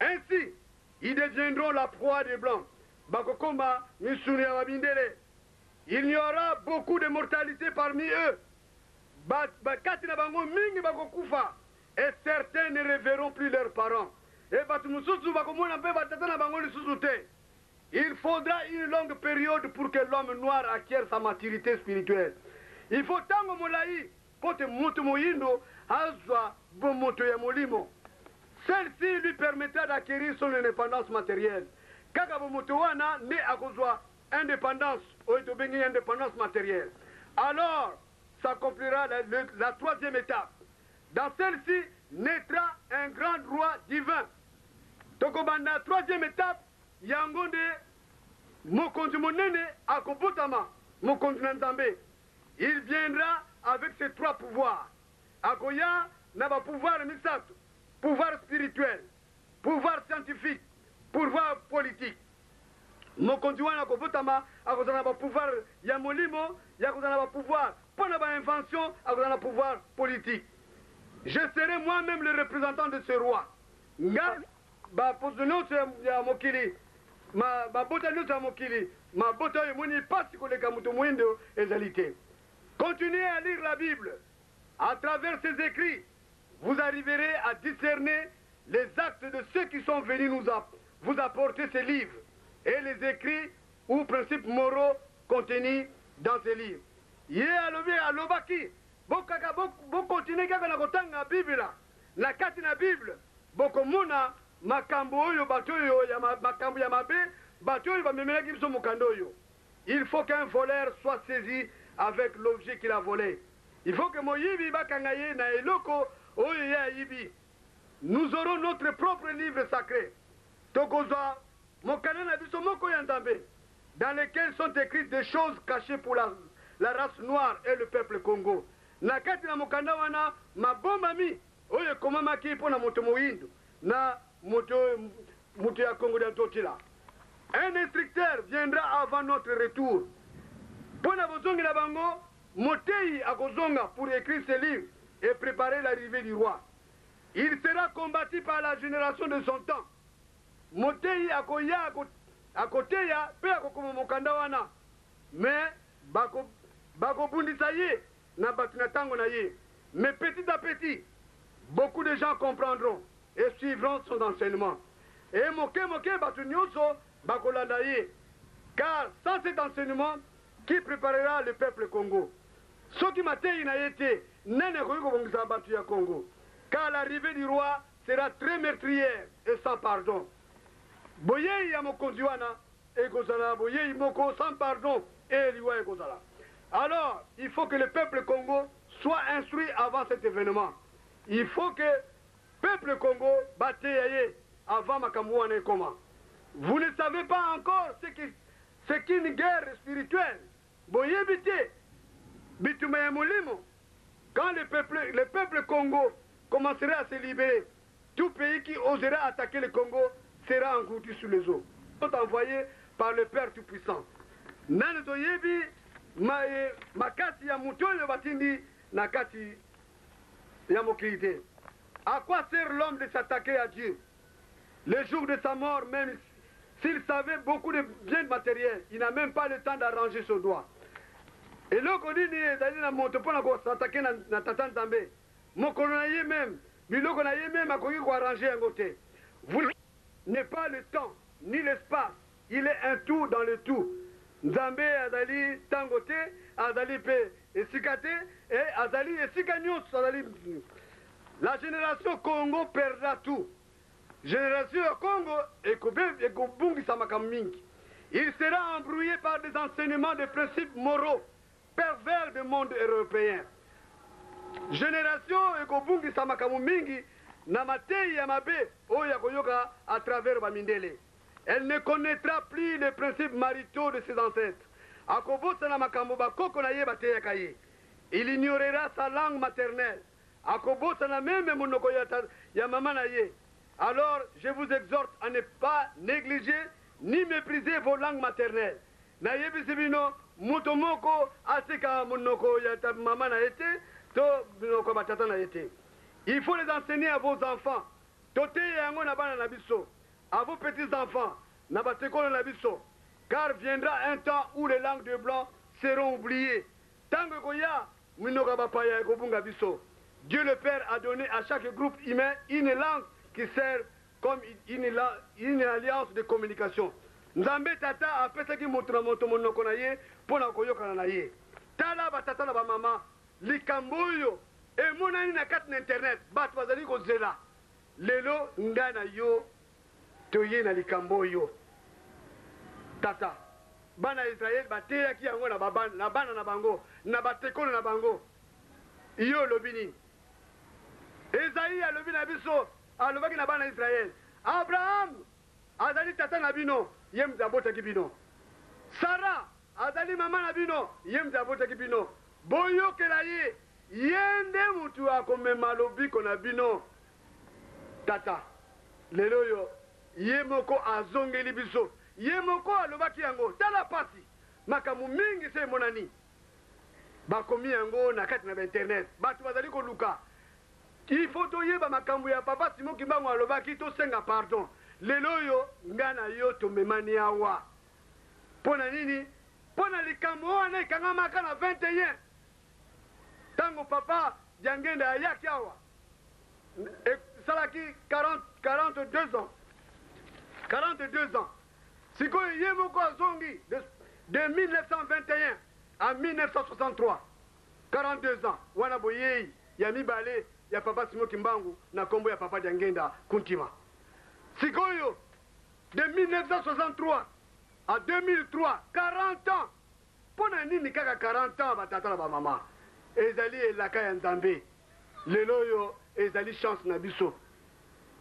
Ainsi, ils deviendront la proie des blancs. Bakokoma misuni ya bamindele. Il y aura beaucoup de mortalité parmi eux. Bakati na bango mingi bakokufa. Et certains ne reverront plus leurs parents. Il faudra une longue période pour que l'homme noir acquiert sa maturité spirituelle. Il faut tango molai pote moto moyindo azwa bomoto ya molimo. Celle-ci lui permettra d'acquérir son indépendance matérielle. Kaka bomoto wana ne akozwa indépendance indépendance matérielle. Alors s'accomplira la troisième étape. Dans celle-ci naîtra un grand roi divin. Tokobanda, troisième étape, Yangonde, Mokonzi Monene, Akobotama, Mokonzi Nzambe. Il viendra avec ses trois pouvoirs. Akoya, Naba pouvoir misato, pouvoir spirituel, pouvoir scientifique, pouvoir politique. Mokonzi wana Akobotama, Akozana pouvoir Yamolimo, Yakozana pouvoir, pour la invention, Akozana pouvoir politique. Je serai moi-même le représentant de ce roi. Nga, ba position ya mokili, ma bota ya mokili, ma bota yemoni pasi koleka muto mwindo ezalité. Continuez à lire la Bible. À travers ces écrits, vous arriverez à discerner les actes de ceux qui sont venus vous apporter ces livres et les écrits ou principes moraux contenus dans ces livres. Yé alobaki. Boko continue kaka na kotanga Biblia na kati na Bible boko muna makambo oyo bato oyo ya makambo ya mabe bato oyo bamemelaki biso mokando oyo. Il faut qu'un voleur soit saisi avec l'objet qu'il a volé. Il faut que moyibi bakanga ye na eloko oyo ya yibi. Nous aurons notre propre livre sacré tokozwa mokanda na biso moko ya Nzambe dans lesquels sont écrites des choses cachées pour la race noire et le peuple Congo. Nakati na mokanda wana mabomba mi oye komama ki pona moto moyindo na moto ya Congo de Totila. Un instructeur viendra avant notre retour. Pona bozongi na bango motei akozonga pour écrire ce livre et préparer l'arrivée du roi. Il sera combattu par la génération de son temps. Motei akoya akoteya pe akokoma mokanda wana. Mais bako bundisa ye. Mais petit à petit, beaucoup de gens comprendront et suivront son enseignement. Et moke batunyoso bakoladaye. Car sans cet enseignement, qui préparera le peuple Congo? Ce qui m'a dit nene koyiko batu ya Congo. Car l'arrivée du roi sera très meurtrière et sans pardon. Boye ya mokonziwana et kozala boye moko sans pardon et liwa et kozala. Alors, il faut que le peuple Congo soit instruit avant cet événement. Il faut que le peuple Congo bataille avant Makamouane Koma. Vous ne savez pas encore ce qu'une guerre spirituelle. Boyebite, Bitumaye Molimo, quand le peuple Congo commencera à se libérer, tout pays qui osera attaquer le Congo sera englouti sous les eaux. Sont envoyés par le Père Tout-Puissant. Nanotoyebi, makati ya mutoyo batindi na kati ya mokilite. À quoi sert l'homme de s'attaquer à Dieu? Le jour de sa mort, même s'il savait beaucoup de biens matériels, il n'a même pas le temps d'arranger son doigt. Et là, on dit, il s'attaquer à Tata Nzambe. Mon colonel même, biloko na ye même, il faut arranger un côté. Vous n'avez pas le temps, ni l'espace. Il est un tout dans le tout. Nzambe azali tangote, azali pe esikate, et azali esikanyos, azali. La génération Congo perdra tout. Génération Congo, il sera embrouillé par des enseignements de principes moraux pervers du monde européen. Génération Ekobungi Samakamu Mingi, Namatei Yamabe, Oyakoyoka à travers Bamindele. Elle ne connaîtra plus les principes maritaux de ses ancêtres. Il ignorera sa langue maternelle. Alors, je vous exhorte à ne pas négliger ni mépriser vos langues maternelles. Il faut les enseigner à vos enfants. À vos petits-enfants. Car viendra un temps où les langues de blanc seront oubliées. Dieu le Père a donné à chaque groupe humain une langue qui sert comme une alliance de communication. Nzambe tata a fait ce qui montre monoko na ye pour na koyoka na ye. Tala ba tata na ba mama likamboyo e monani na kat na internet bat bazali ko zela. Lelo ngana yo toye na likamboyo. Tata bana Israël bateya ki yango na bana na bango na batekolo na bango. Yo lobini. Esaïe a lobi na biso alobaki na bana Israël. Abraham azali tata na bino yem zabota ki bino. Sarah azali mama na bino yem zabota ki bino. Boyokela ye yende mutu akomema lobiko na bino. Tata lelo yo ye moko azongeli biso. Ye moko alobaki yango tala pasi makamu mingi se monani. Bakomi yango na kati na internet. Batu bazali ko luka. Il faut toyeba makambo ya papa Simon Kimbangu alobaki to senga pardon. Lelo yo ngana yo tomemani awa. Pona nini? Pona likambo wana ikanga maka na 21. Tango papa Diangenda ayaki awa. Salaki 42 ans. 42 ans. Siko yemoko azongi de 1921 à 1963. 42 ans. Wana boyei ya mibale ya papa Simon Kimbangu na kombo ya papa Diangenda Kuntima. Sikoyo de 1963 à 2003, 40 ans. Pona nini kaka 40 ans batata na ba mama. Ezali elaka ya Nzambe. Lelo yo ezali chance na biso.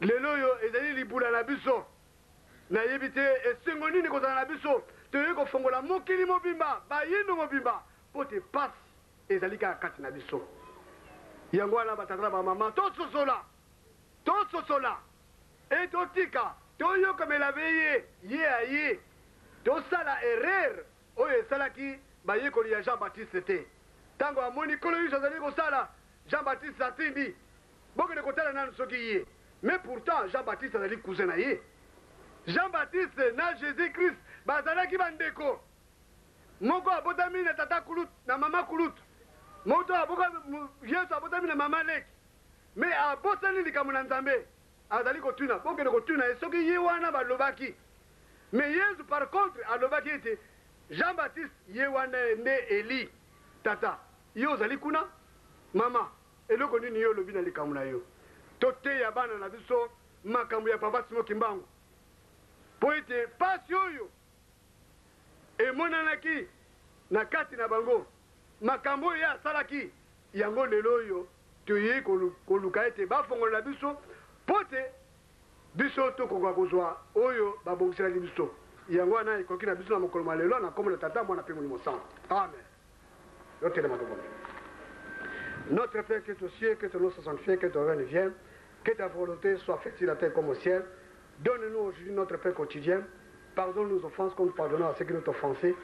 Lelo yo ezali libula na biso. Na yebite esengo nini kozala na biso. Toye ko fongola mokili mobimba, ba yino mobimba. Pote passe ezali kaka kati na biso. Yango wana batata ba mama tososola et totika toyo comme la veille ye aye tosala erreur oyo esalaki bayekoli ya Jean-Baptiste te tango amoni kolo yuso azali kosala Jean-Baptiste atindi bokende kotala nanu soki ye mais pourtant Jean-Baptiste azali cousin na ye. Jean-Baptiste na Jésus-Christ bazalaki bandeko moko abotami na tata kulut na mama kulut. Moto aboka Yesu abotami na mama leki. Mais abotani likambo na Nzambe. Azali kotuna. Bokende kotuna esoki ye wana balobaki. Mais Yesu par contre alobaki ete Jean-Baptiste ye wana nde Eli. Tata, yo ozali kuna? Mama, eloko nini yo lobi na likambo na yo? Tote ya bana na biso makambo ya papa Simon Kimbangu. Po ete pasi oyo emonanaki na kati na bango. Makambo ya salaki yango lelo yo toye koluka ete bafongola biso pote biso tokoka kozwa oyo babongiselaki biso yango wana ekoki na biso na mokolo ma lelo na kombo na tata mwana mpe molimo santo. Amen. Yotelema tobongo. Notre Père qui est aux cieux, que ton nom soit sanctifié, que ton règne vienne, que ta volonté soit faite sur la terre comme au ciel. Donne-nous aujourd'hui notre pain quotidien. Pardonne nos offenses comme nous pardonnons à ceux qui nous ont offensés.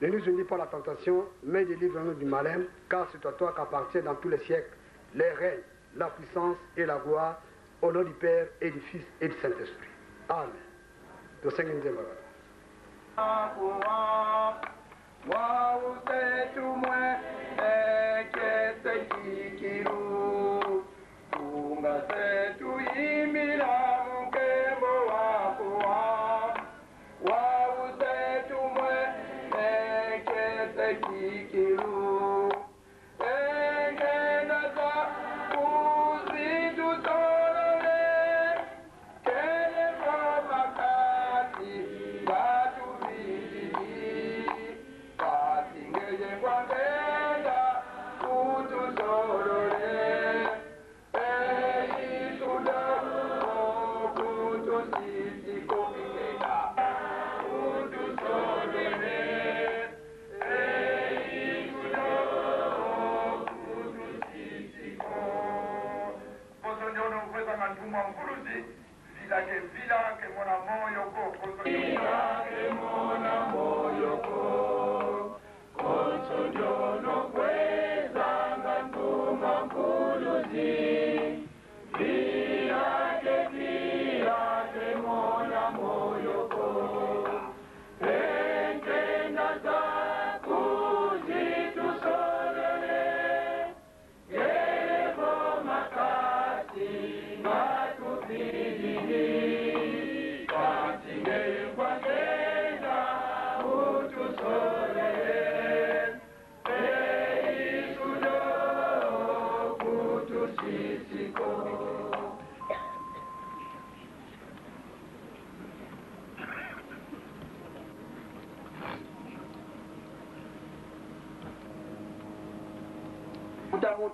Ne nous unis pas à la tentation, mais délivre-nous du malin, car c'est à toi qu'appartient dans tous les siècles les règnes, la puissance et la gloire, au nom du Père et du Fils et du Saint-Esprit. Amen.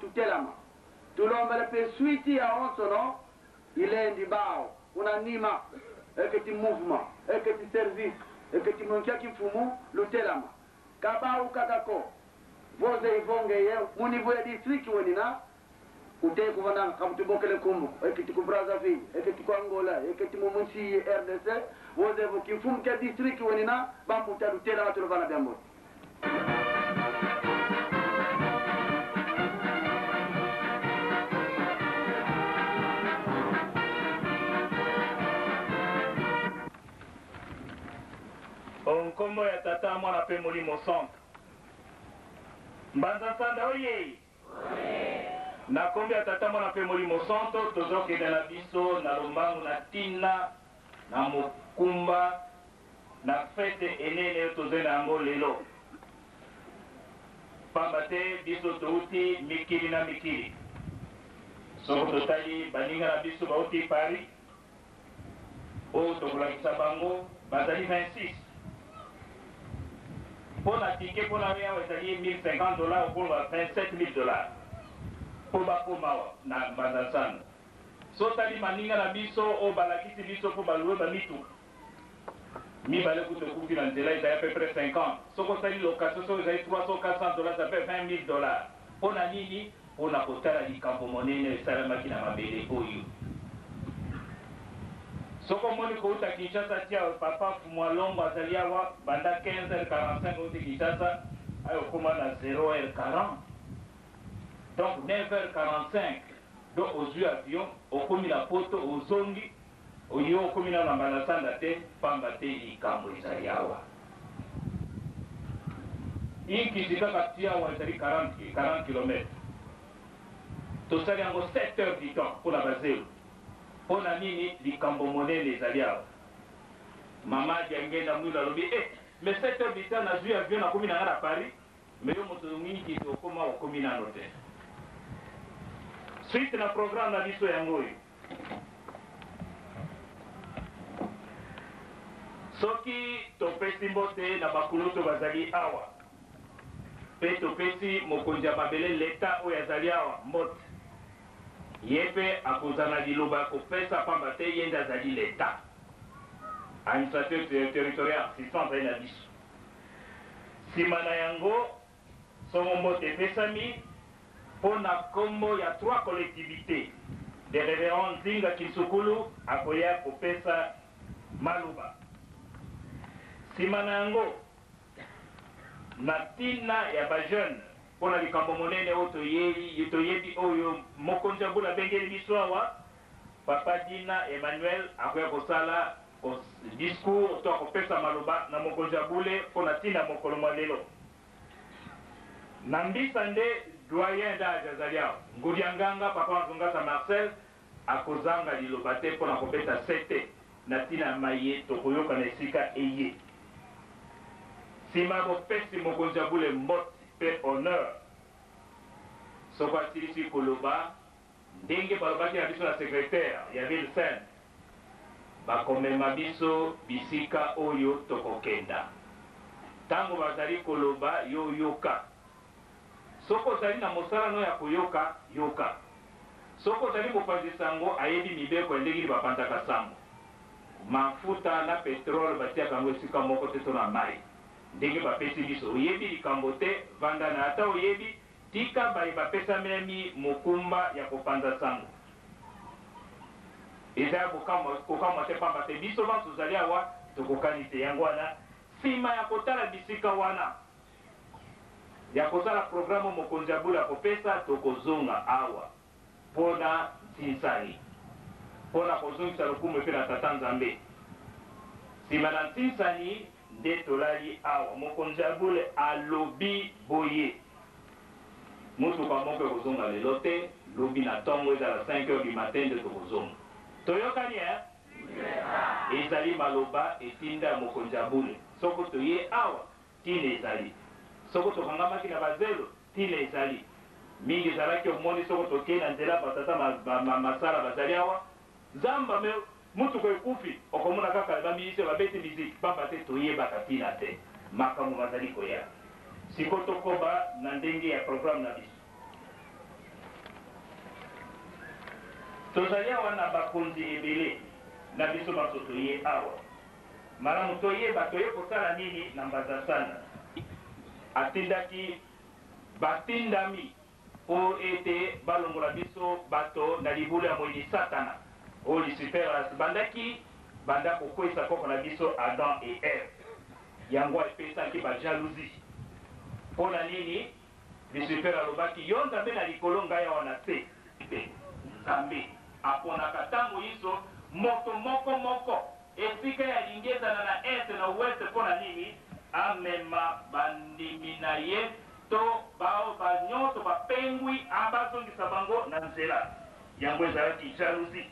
Tutelama tulombele pe suiti ya onsono ilendi bao unanima eketi mouvement eketi service eketi monkia kifumu lutelama kabau kakako voze ivonge ye munivu ya district wenina ute kuvana kamtubokele kumbu eketi ku Brazzaville eketi ku Angola eketi mumunsi RDC voze vo kifumu ke district wenina bambuta lutelama tulovana byambo. Onkombo ya tata mwana pe molimo centre. Mbanza Sanda oye. Na kombo ya tata mwana pe molimo centre tozokende na biso na lombangu na tina na mokumba na fete enene tozena yango lelo. Pamba te biso touti mikili na mikili. Soko totali baninga na biso bauti Paris. O tokolakisa bango bazali 26. Pour la ticket pour la rien, vous allez $1050 pour $27,000. Pour Bakoma, na Bandasan. So tali maninga na biso o balakisi biso pour balouer bamitu. Mi balé pour te couvrir dans il y a à peu près 5 ans. So ko tali location, so vous avez $300-400, ça fait $20,000. Pour la nini, pour la kotala di kampo monene, salama ki na mabele oyo. Soko moni kouta Kinshasa tia papa Fumwalongo azalia wa banda 15h45 outi Kinshasa ayo kuma na 0h40. Donc 9h45 donc ozu avion okomi na poto ozongi oyo okomi na mbala sanda te pamba te likambo izaliawa. Inki zikaka tia wa izali 40 km. Tosali yango 7 heures du temps pour la baseo. On a nini likambo monene ezali awa. Mama diangenda mwila lobi mais 7 heures du temps na zui avion na komi na ngana Paris mais yo moto mingi okoma okomi na note. Suite na programme na biso yango oyo. Soki topesi mbote na bakulutu bazali awa. Pe topesi mokonzi ya mabele leta oyo azali awa mbote. Yepe akozana liloba kopesa pamba te yenda zali l'État. Administrateur territorial assistant na biso. Simana yango songo mbote pesami pona kombo ya 3 collectivités. De révérend Zinga Kisukulu akoya kopesa maluba. Simana yango na tina ya ba jeune mpona likambo monene oyo toyebi oyo mokonzi ya mbula abengeli biso awa. Papa Dina Emmanuel akoya kosala discours to akopesa maloba na mokonzi ya mbule mpona ntina mokolo mwa lelo. Na mbisa nde doyen d'âge azali awa ngudi ya nganga papa Nzongasa Marcel akozanga liloba te mpona kobeta sete na ntina maye tokoyoka na esika eye. Nsima bopesi mokonzi ya mbule mboti mpe honneur soko asilisi koloba ndenge balobaki na biso na secrétaire ya ville sainte bakomema biso bisika oyo tokokenda. Ntango bazali koloba yo yoka. Soko ozali na mosala no ya koyoka yoka. Soko ozali mopanzi sango ayebi mibeko ndenge bapanzaka sango. Mafuta na petrole batiaka yango esika moko te to na mai. Ndenge bapesi biso oyebi likambo te vanda na ata oyebi tika bayi bapesa memi mokumba ya kopanza sango. Eza kokama te pamba te biso bantu ozali awa tokokani te yango wana nsima ya kotala bisika wana ya kosala programme mokonzi ya mbula kopesa tokozonga awa mpona ntinsani mpona kozongisa lokumu epe na tata nzambe. Nsima na ntinsani nde tolali awa mokonzi ya mbula alobi boye mutuka moko ekozonga lelo te lobi na ntongo ezala 5h du matin nde tokozonga. Toyokani ezali maloba etinda mokonzi ya mbula. Soko toye awa tina ezali. Soko tokangamaki na bazelo tina ezali. Mingi ezalaki omoni soko tokei na nzela batata masala bazali awa zamba me mutuka ekufi okomona kaka bamilise babeti miziki pamba te toyebaka tina te makambo bazali koya. Siko tokoba na ndenge ya programme na biso. Tozali awa na bakonzi ebele na biso baso toye awa. Malamu toyeba toye kosala nini na Mbazasanda. Atindaki batindami po ete balongola biso bato na libula ya moyini satana o Lucifer bandaki banda kokwesa koko na biso Adam et Ève. Yango epesaki ba jalousie. Pona nini Lucifer alobaki yo nzambe na likolo ngai awa na se nzambe aponaka ntango iso moto moko esika ya lingezana na este na oueste mpona nini amema bandimi na ye to bao banyonso bapengwi abazongisa bango na nzela. Yango ezalaki jalousie.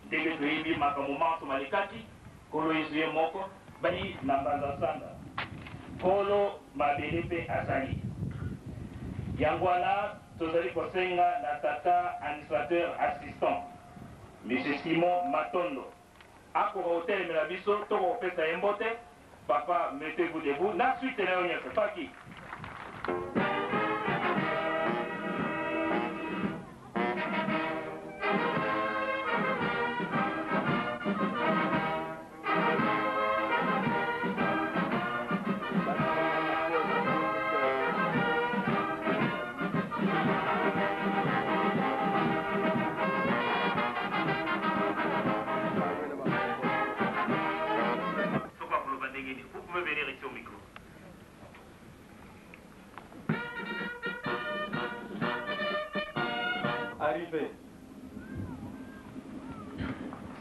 Ndenge toyebi makambo manso malekaki kolo yesu ye moko bali na Mbazasanda kolo mabele mpe azali. Yango wana tozali kosenga na tata administrateur assistant M. Simon Matondo akoka kotelemela biso tokopesa ye mbote. Papa, mettez-vous debout. Na suite na yo nyonso paki. Vous pouvez venir ici au micro. Arrivé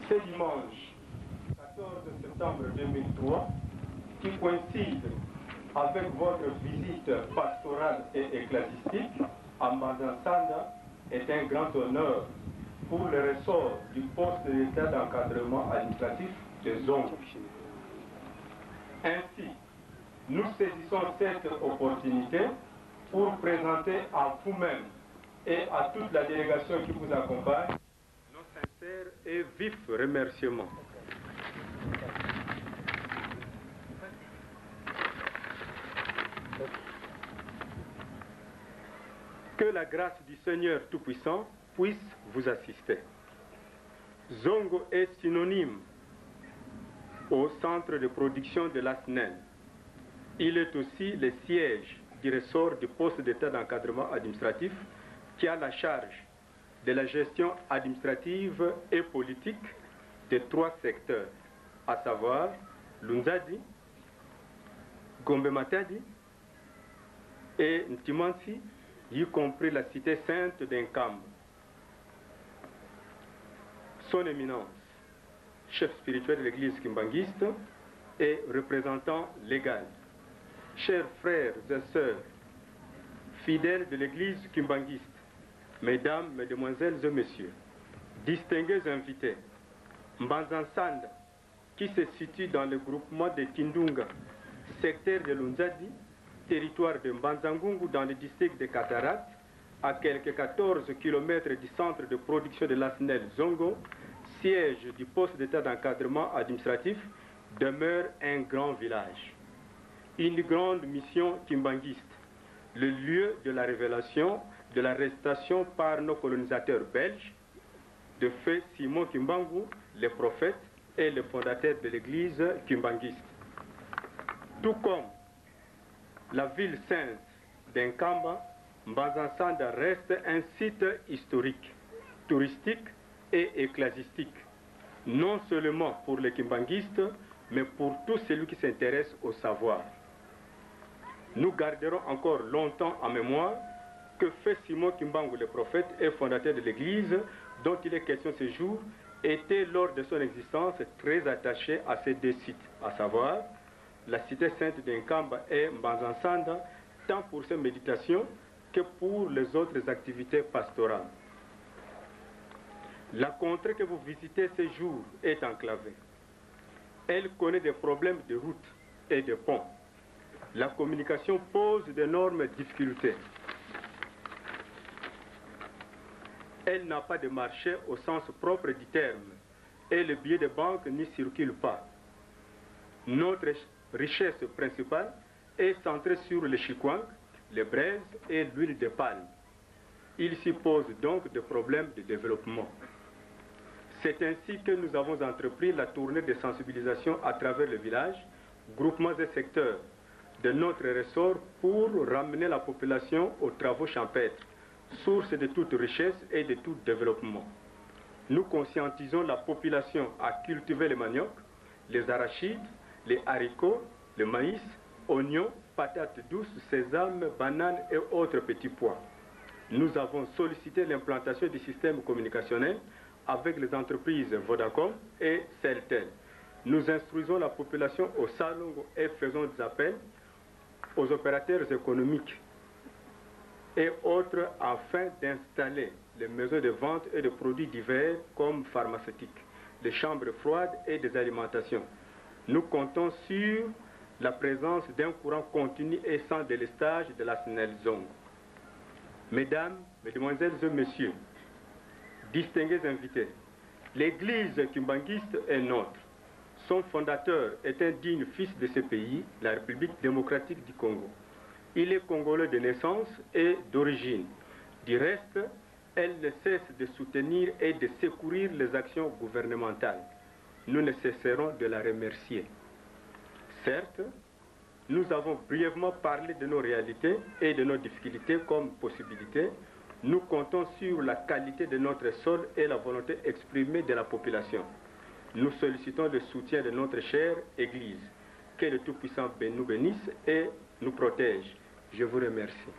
ce dimanche 14 septembre 2003, qui coïncide avec votre visite pastorale et ecclésiastique à Mbazasanda, est un grand honneur pour le ressort du poste d'État d'encadrement administratif de Zongo. Ainsi, nous saisissons cette opportunité pour présenter à vous-même et à toute la délégation qui vous accompagne nos sincères et vifs remerciements. Que la grâce du Seigneur Tout-Puissant puisse vous assister. Zongo est synonyme au centre de production de la SNEL. Il est aussi le siège du ressort du poste d'État d'encadrement administratif qui a la charge de la gestion administrative et politique de 3 secteurs, à savoir Lunzadi, Gombe Matadi et Ntimansi y compris la cité sainte d'Enkamba. Son Éminence, chef spirituel de l'église kimbanguiste et représentant légal, chers frères et sœurs, fidèles de l'église kimbanguiste, mesdames, mesdemoiselles et messieurs, distingués invités, Mbanzansanda, qui se situe dans le groupement de Tindunga, secteur de Lunzadi, territoire de Mbanzangungu dans le district de Katarat, à quelques 14 km du centre de production de l'ASNEL Zongo, siège du poste d'état d'encadrement administratif, demeure un grand village. Une grande mission kimbanguiste, le lieu de la révélation de l'arrestation par nos colonisateurs belges de feu Simon Kimbangu, le prophète et le fondateur de l'église kimbanguiste. Tout comme la ville sainte d'Enkamba, Mbanzansanda reste un site historique, touristique et ecclésiastique, non seulement pour les kimbanguistes, mais pour tous celui qui s'intéresse au savoir. Nous garderons encore longtemps en mémoire que fait Simon Kimbangu, le prophète et fondateur de l'église, dont il est question ce jour, était lors de son existence très attaché à ces deux sites, à savoir la cité sainte d'Enkamba et Mbanzansanda, tant pour ses méditations que pour les autres activités pastorales. La contrée que vous visitez ce jour est enclavée. Elle connaît des problèmes de route et de ponts. La communication pose d'énormes difficultés. Elle n'a pas de marché au sens propre du terme et le billet de banque n'y circule pas. Notre richesse principale est centrée sur le chikwang, les braises et l'huile de palme. Il s'y pose donc des problèmes de développement. C'est ainsi que nous avons entrepris la tournée de sensibilisation à travers le village, groupements et secteurs de notre ressort pour ramener la population aux travaux champêtres, source de toute richesse et de tout développement. Nous conscientisons la population à cultiver le manioc, les arachides, les haricots, le maïs, oignons, patates douces, sésame, bananes et autres petits pois. Nous avons sollicité l'implantation du système communicationnel avec les entreprises Vodacom et Celtel. Nous instruisons la population au Salongo et faisons des appels aux opérateurs économiques et autres afin d'installer les maisons de vente et de produits divers comme pharmaceutiques, les chambres froides et des alimentations. Nous comptons sur la présence d'un courant continu et sans délestage de la SNEL Zongo. Mesdames, Mesdemoiselles et Messieurs, distingués invités, l'église kimbanguiste est nôtre. Son fondateur est un digne fils de ce pays, la République démocratique du Congo. Il est congolais de naissance et d'origine. Du reste, elle ne cesse de soutenir et de secourir les actions gouvernementales. Nous ne cesserons de la remercier. Certes, nous avons brièvement parlé de nos réalités et de nos difficultés comme possibilités. Nous comptons sur la qualité de notre sol et la volonté exprimée de la population. Nous sollicitons le soutien de notre chère Église. Que le Tout-Puissant nous bénisse et nous protège. Je vous remercie.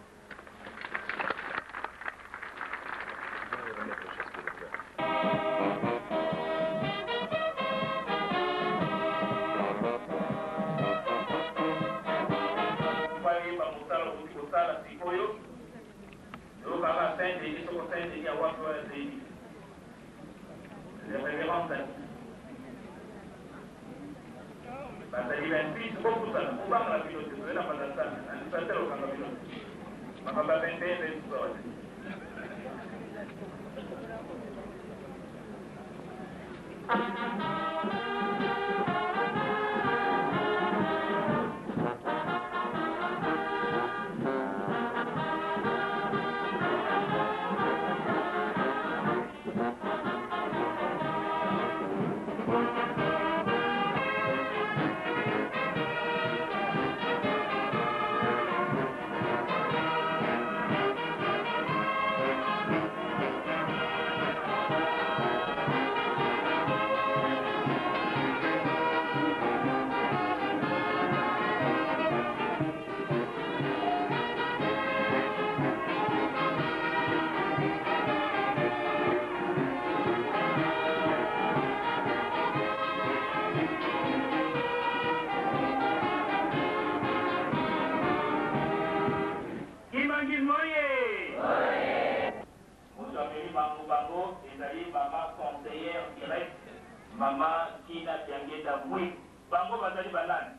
bango bazali banani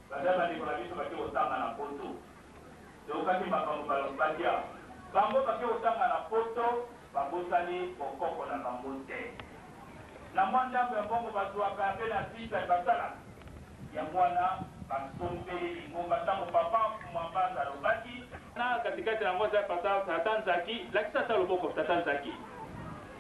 bazali bandeko na biso bake kotanga na poto tokaki makambo balobaki awa bango bake kotanga na poto babosani bokoko na bango te na mwa ndambo ya mbongo bazwaka mpe na sisa basala yango wana basombeli lingomba ntango papa mwambanza alobaki na katikati yango aza pata tata nzaki lakisa ata loboko tata nzaki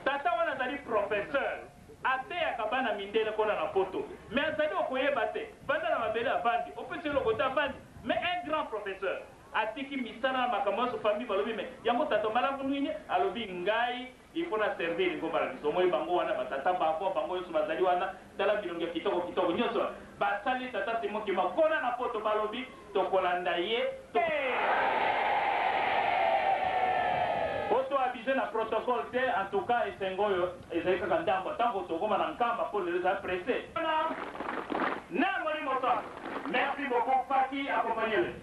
tata wana azali professeur ateyaka bana mindele mpona na poto mais azali okoyeba te banda na mabele avandi opesi lokota avandi mais un grand professeur atiki misala na makambo nyonso famille balobi me yango tata malamu nini alobi ngai ifo na servir lingomba na biso omoi bango wana batata bango bango nyonso bazali wana tala bilongi ya kitoko kitoko nyonso basali tata simokima kona na poto balobi tokolanda ye poto abise na protocole te en tout cas esengo oyo ezali kaka ndambo ntango tokoma na nkamba mpo lelo ezali presse na molimo to merci beaucoup Faki accompagnez-le